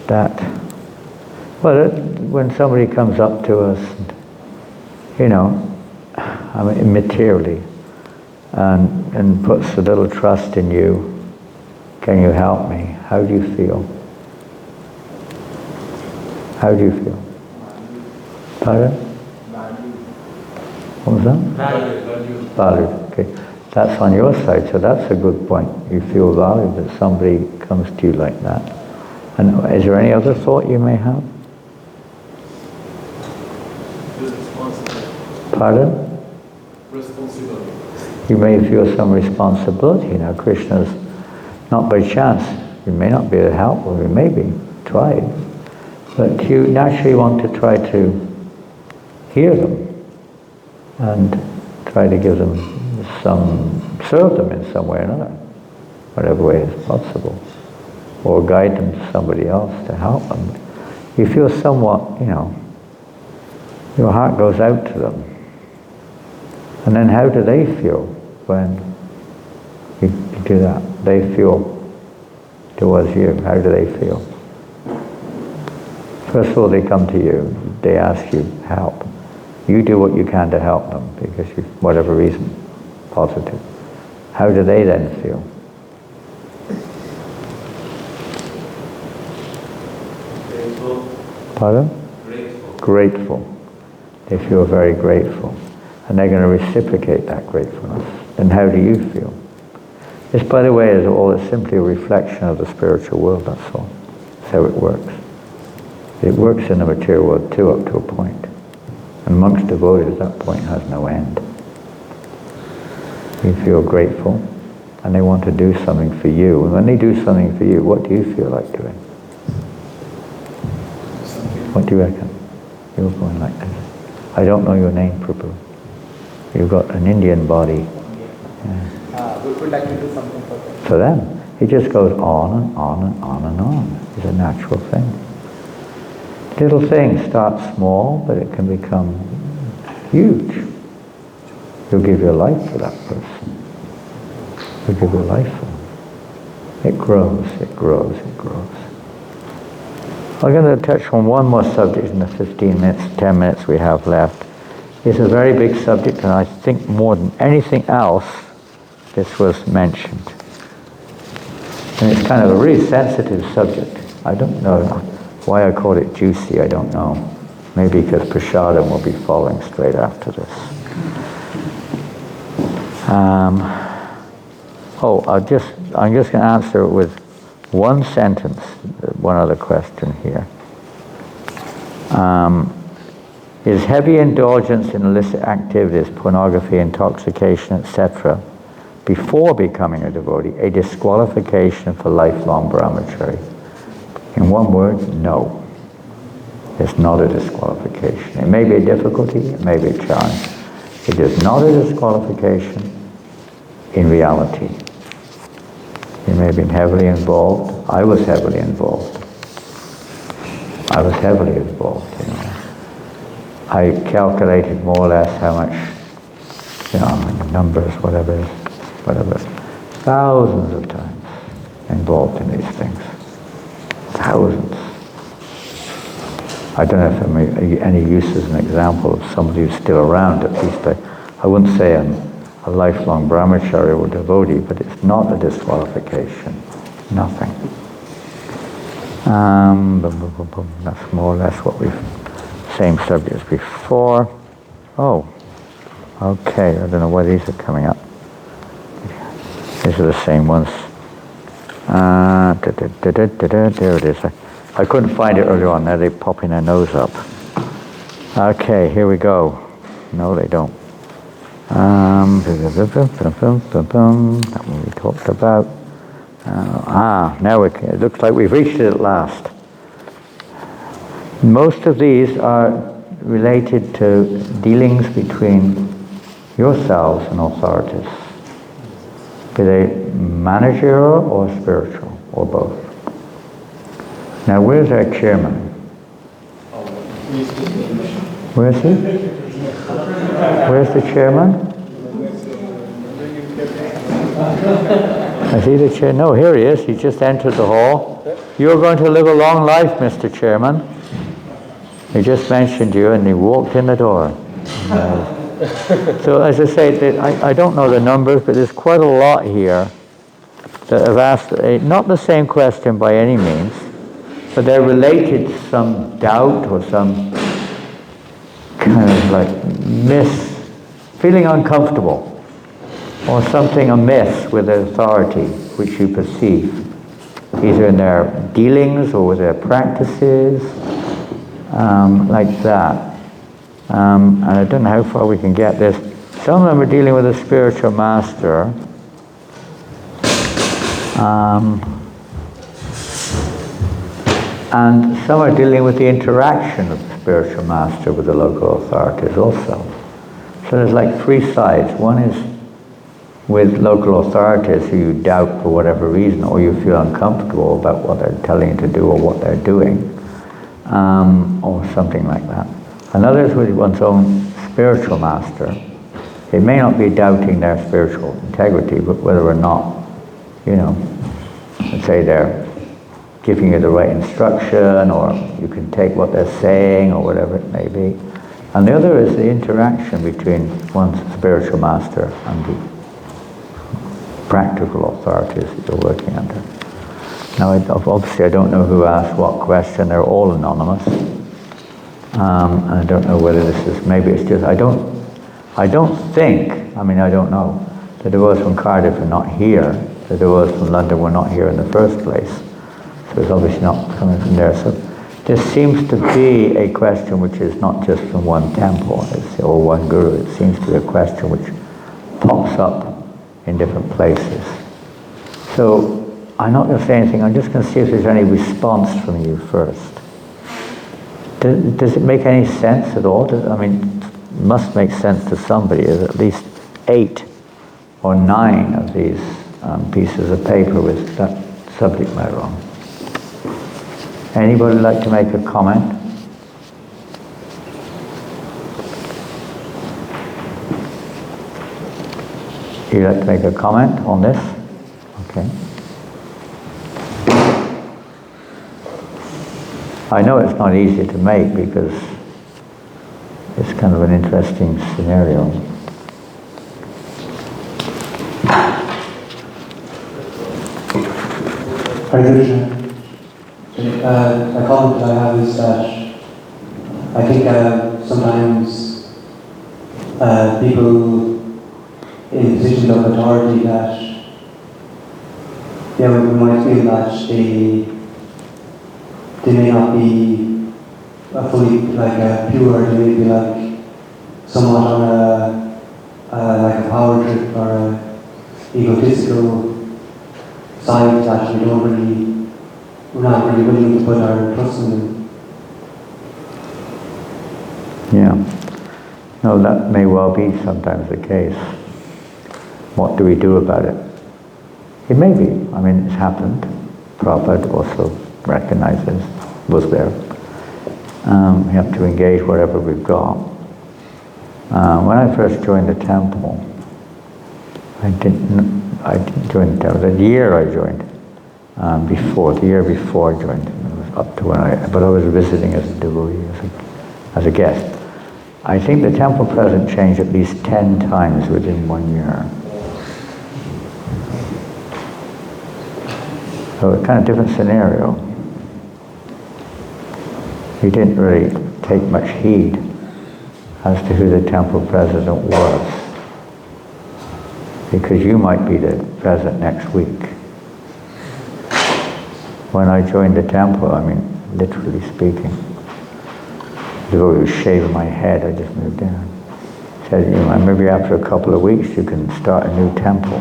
that, well, when somebody comes up to us, you know, I mean, materially, and puts a little trust in you, can you help me? How do you feel? How do you feel? Pardon? What was that? Value. Okay. That's on your side, so that's a good point. You feel valued that somebody comes to you like that. And is there any other thought you may have? Pardon? Responsibility. You may feel some responsibility. Now, Krishna's not by chance. You may not be able to help, or you may be tried, but you naturally want to try to hear them and try to give them serve them in some way or another, whatever way is possible, or guide them to somebody else to help them. You feel somewhat, you know, your heart goes out to them. And then how do they feel when you do that? They feel towards you? How do they feel? First of all, they come to you, they ask you help. You do what you can to help them, because you, whatever reason, positive. How do they then feel? Grateful. Pardon? Grateful. Grateful. They feel very grateful. And they're going to reciprocate that gratefulness. Then how do you feel? This, by the way, is all simply a reflection of the spiritual world, that's all. That's how it works. It works in the material world too, up to a point. And amongst devotees, that point has no end. You feel grateful, and they want to do something for you. And when they do something for you, what do you feel like doing? What do you reckon? You're going like this. I don't know your name, Prabhu. You've got an Indian body. Yeah. We would like to do something for them. For them. It just goes on and on and on and on. It's a natural thing. Little things start small, but it can become huge. You'll give your life for that person. You'll give your life for them. It grows, it grows, it grows. I'm going to touch on one more subject in the 15 minutes, 10 minutes we have left. It's a very big subject, and I think more than anything else, this was mentioned. And it's kind of a really sensitive subject. I don't know why I called it juicy, I don't know. Maybe because prasadam will be following straight after this. I'm just going to answer it with one sentence, one other question here. Is heavy indulgence in illicit activities, pornography, intoxication, etc., before becoming a devotee, a disqualification for lifelong brahmacari? In one word, no. It's not a disqualification. It may be a difficulty, it may be a challenge. It is not a disqualification in reality. You may have been heavily involved. I was heavily involved. I was heavily involved, you know. I calculated more or less how much, you know, numbers, whatever, thousands of times involved in these things. Thousands. I don't know if I'm any use as an example of somebody who's still around, at least I wouldn't say I'm a lifelong brahmachari or devotee, but it's not a disqualification. Nothing. That's more or less what same subject as before. Oh, okay, I don't know why these are coming up. These are the same ones. There it is. I couldn't find it earlier on. Now they're popping their nose up. Okay, here we go. No, they don't. That one we talked about. Now it looks like we've reached it at last. Most of these are related to dealings between yourselves and authorities, be they managerial or spiritual, or both. Now, where's our chairman? Where is he? Where's the chairman? Is he the chair? No, here he is. He just entered the hall. You're going to live a long life, Mr. Chairman. He just mentioned you, and he walked in the door. So, as I say, I don't know the numbers, but there's quite a lot here that have asked, not the same question by any means, but they're related to some doubt or some kind of like feeling uncomfortable, or something amiss with the authority which you perceive, either in their dealings or with their practices, like that. And I don't know how far we can get this. Some of them are dealing with a spiritual master. And some are dealing with the interaction of the spiritual master with the local authorities also. So there's like three sides. One is with local authorities who you doubt for whatever reason, or you feel uncomfortable about what they're telling you to do or what they're doing, or something like that. Another is with one's own spiritual master. It may not be doubting their spiritual integrity, but whether or not, you know, let's say they're giving you the right instruction, or you can take what they're saying, or whatever it may be. And the other is the interaction between one's spiritual master and the practical authorities that you're working under. Now, obviously I don't know who asked what question. They're all anonymous. And I don't know whether this is, maybe it's just, I don't think, I mean, I don't know. The devotees from Cardiff are not here. The devotees from London were not here in the first place. So it's obviously not coming from there. So this seems to be a question which is not just from one temple or one guru. It seems to be a question which pops up in different places. So I'm not going to say anything. I'm just going to see if there's any response from you first. Does it make any sense at all? I mean, it must make sense to somebody. There's at least 8 or 9 of these pieces of paper with that subject matter on. Anybody like to make a comment? You'd like to make a comment on this? Okay. I know it's not easy to make because it's kind of an interesting scenario. Hare Krishna. A comment that I have is that I think sometimes people in positions of authority that we might feel that they may not be fully pure. They may be somewhat on a power trip or a egotistical side that we're not really willing to put our trust in them. Yeah. No, that may well be sometimes the case. What do we do about it? It may be. I mean, it's happened. Prabhupada also recognizes, was there. We have to engage whatever we've got. When I first joined the temple, I didn't join the temple. The year I joined, the year before I joined, it was up to but I was visiting as a devotee, as a guest. I think the temple president changed at least 10 times within 1 year. So a kind of different scenario. He didn't really take much heed as to who the temple president was, because you might be the president next week. When I joined the temple, I mean, literally speaking, the devotee was shaving my head. I just moved in. He said, maybe after a couple of weeks you can start a new temple.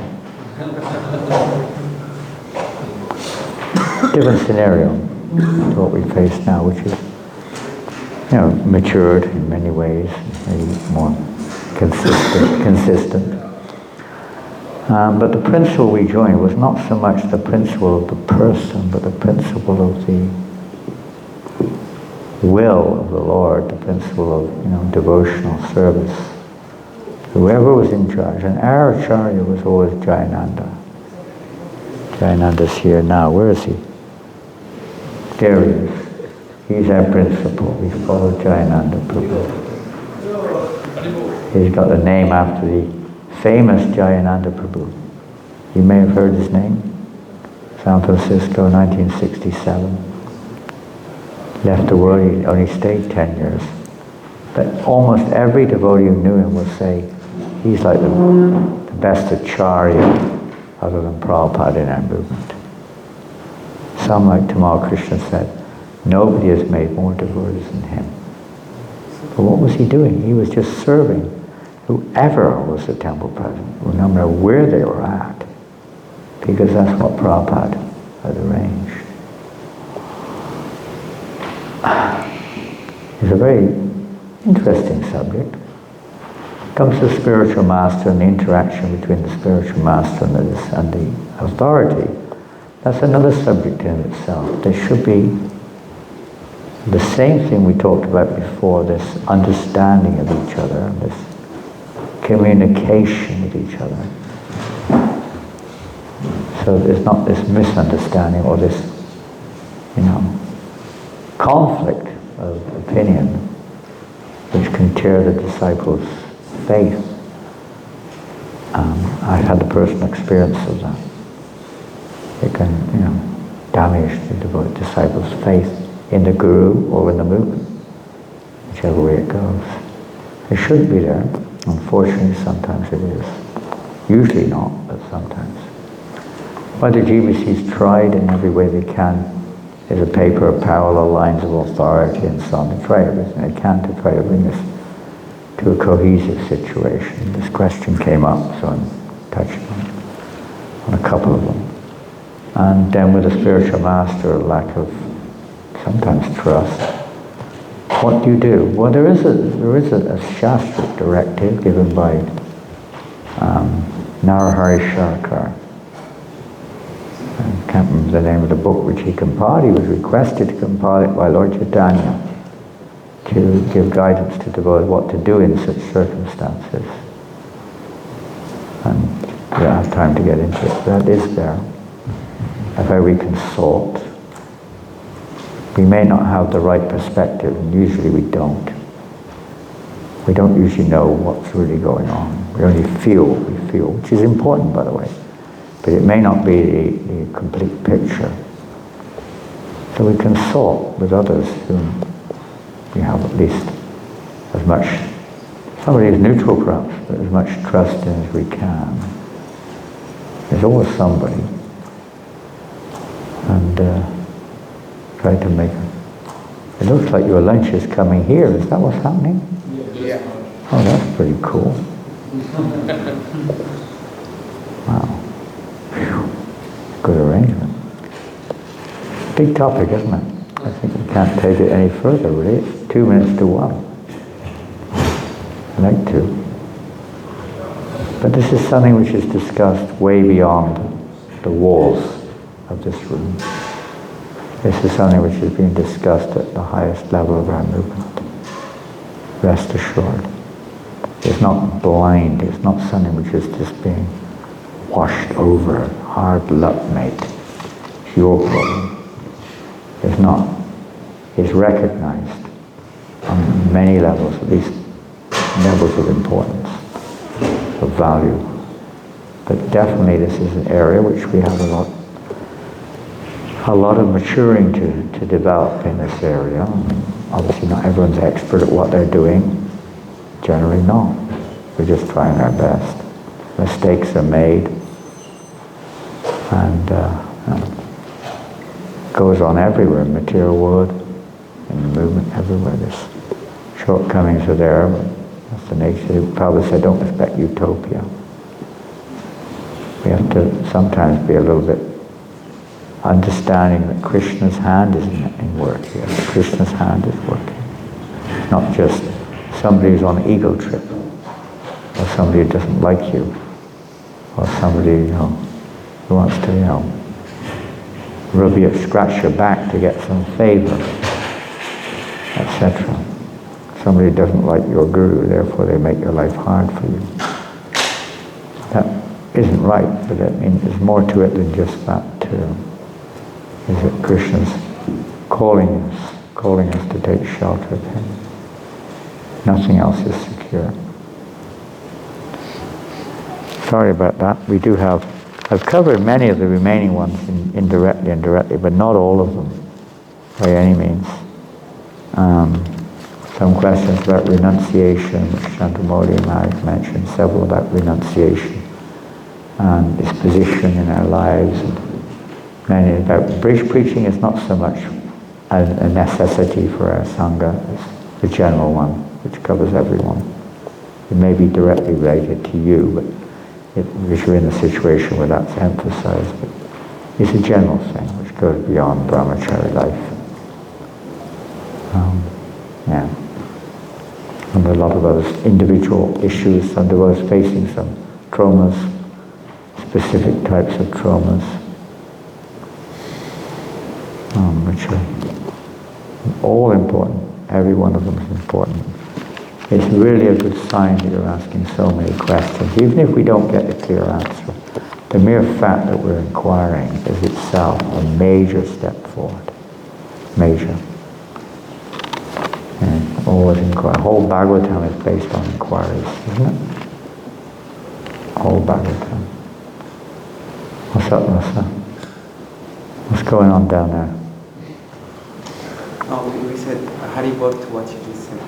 Different scenario to what we face now, which is, matured in many ways, maybe more consistent. But the principle we joined was not so much the principle of the person, but the principle of the will of the Lord, the principle of devotional service. Whoever was in charge, and our Acharya was always Jayananda. Jayananda's here now. Where is he? There he is. He's our principal. We follow Jayananda Prabhu. He's got the name after the famous Jayananda Prabhu. You may have heard his name. San Francisco, 1967. Left the world, he only stayed 10 years. But almost every devotee who knew him would say, he's like the best Acharya other than Prabhupada in our movement. Some, like Tamal Krishna said, nobody has made more devotees than him. But what was he doing? He was just serving whoever was the temple president, no matter where they were at, because that's what Prabhupada had arranged. It's a very interesting subject. It comes to the spiritual master and the interaction between the spiritual master and the authority. That's another subject in itself. There should be the same thing we talked about before, this understanding of each other, this communication with each other. So there's not this misunderstanding or this, conflict of opinion which can tear the disciples' faith. I've had the personal experience of that. It can, damage the disciples' faith in the Guru or in the movement, whichever way it goes. It shouldn't be there. Unfortunately, sometimes it is. Usually not, but sometimes. Why the GBC's tried in every way they can. There's a paper of parallel lines of authority and so on. They try everything they can to try to bring us to a cohesive situation. This question came up, so I'm touching on a couple of them. And then with a spiritual master, a lack of sometimes trust. What do you do? Well, there is a Shastric directive given by Narahari Sharkar. I can't remember the name of the book which he compiled. He was requested to compile it by Lord Chaitanya to give guidance to devotees what to do in such circumstances. And we don't have time to get into it. That is there. How we consult. We may not have the right perspective, and usually we don't. We don't usually know what's really going on. We only feel what we feel, which is important, by the way. But it may not be the complete picture. So we consult with others whom we have at least as much, somebody is neutral perhaps, but as much trust in as we can. There's always somebody. And try to make it. It looks like your lunch is coming here. Is that what's happening? Yeah. Oh, that's pretty cool. Wow. Whew. Good arrangement. Big topic, isn't it? I think we can't take it any further, really. It's 2 minutes to 1. I'd like to. But this is something which is discussed way beyond the walls of this room. This is something which is being discussed at the highest level of our movement. Rest assured. It's not blind, it's not something which is just being washed over. Hard luck, mate. It's your problem. It's not. It's recognized on many levels, at least levels of importance, of value. But definitely this is an area which we have a lot of maturing to develop in this area. Obviously not everyone's expert at what they're doing. Generally not. We're just trying our best. Mistakes are made. And goes on everywhere, in the material world, in the movement, everywhere. There's shortcomings are there, but that's the nature. Prabhupada said, don't expect utopia. We have to sometimes be a little bit understanding that Krishna's hand is in work here. Krishna's hand is working. It's not just somebody who's on an ego trip, or somebody who doesn't like you, or somebody, who wants to, rub you, scratch your back to get some favor, etc. Somebody who doesn't like your guru, therefore they make your life hard for you. That isn't right, but I mean, there's more to it than just that too. Is that Krishna's calling us to take shelter of him. Nothing else is secure. Sorry about that. We do have, I've covered many of the remaining ones indirectly and directly, but not all of them by any means. Some questions about renunciation, which Chantamodi Maharaj mentioned, several about renunciation and its position in our lives. And many about bridge preaching is not so much a necessity for our Sangha. It's the general one, which covers everyone. It may be directly related to you, but because you're in a situation where that's emphasized. But it's a general thing, which goes beyond Brahmacari life. Yeah. And a lot of those individual issues, some of us facing some traumas, specific types of traumas, which are all important. Every one of them is important. It's really a good sign that you're asking so many questions. Even if we don't get a clear answer, The mere fact that we're inquiring is itself a major step forward. Major. And always inquire. Whole Bhagavatam is based on inquiries, isn't it? Whole Bhagavatam. What's up, Rasa? What's going on down there? Oh, we said Haribol to what you just said.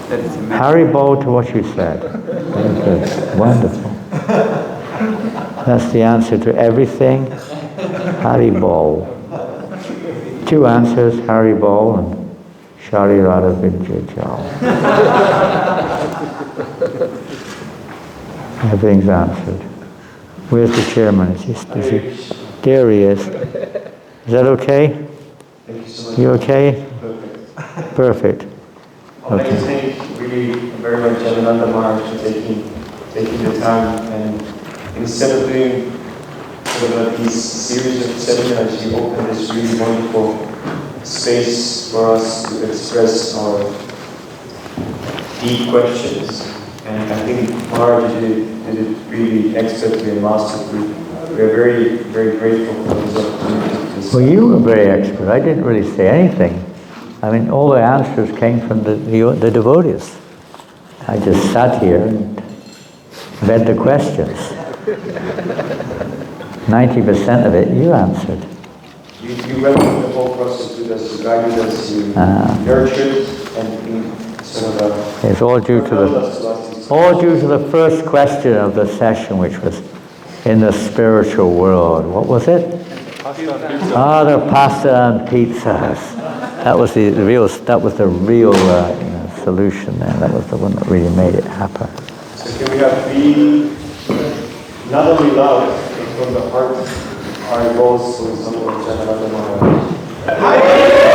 That is a Haribol to what you said. Very good. Wonderful. That's the answer to everything. Haribol. 2 answers, Haribol and Shari Radha Vijayajal. Everything's answered. Where's the chairman? Is he? There he is. Is that okay? Thank you so much. You okay? Perfect. Perfect. I'd like to thank really very much Jagannath Maharaj for taking the time, and instead of doing sort of these series of seminars, you opened this really wonderful space for us to express our deep questions. And I think Maharaj did it really expertly and masterfully. We are very, very grateful for this opportunity. Well, you were very expert. I didn't really say anything. I mean, all the answers came from the devotees. I just sat here and read the questions. 90% of it you answered. You went through the whole process with us, you guided us, you nurtured, and sort of it's all due to the first question of the session, which was in the spiritual world. What was it? The pasta and pizzas. That was the real solution there. That was the one that really made it happen. So can we have three, not only love, but from the heart, our goals for some of the Jagannath Maharaj.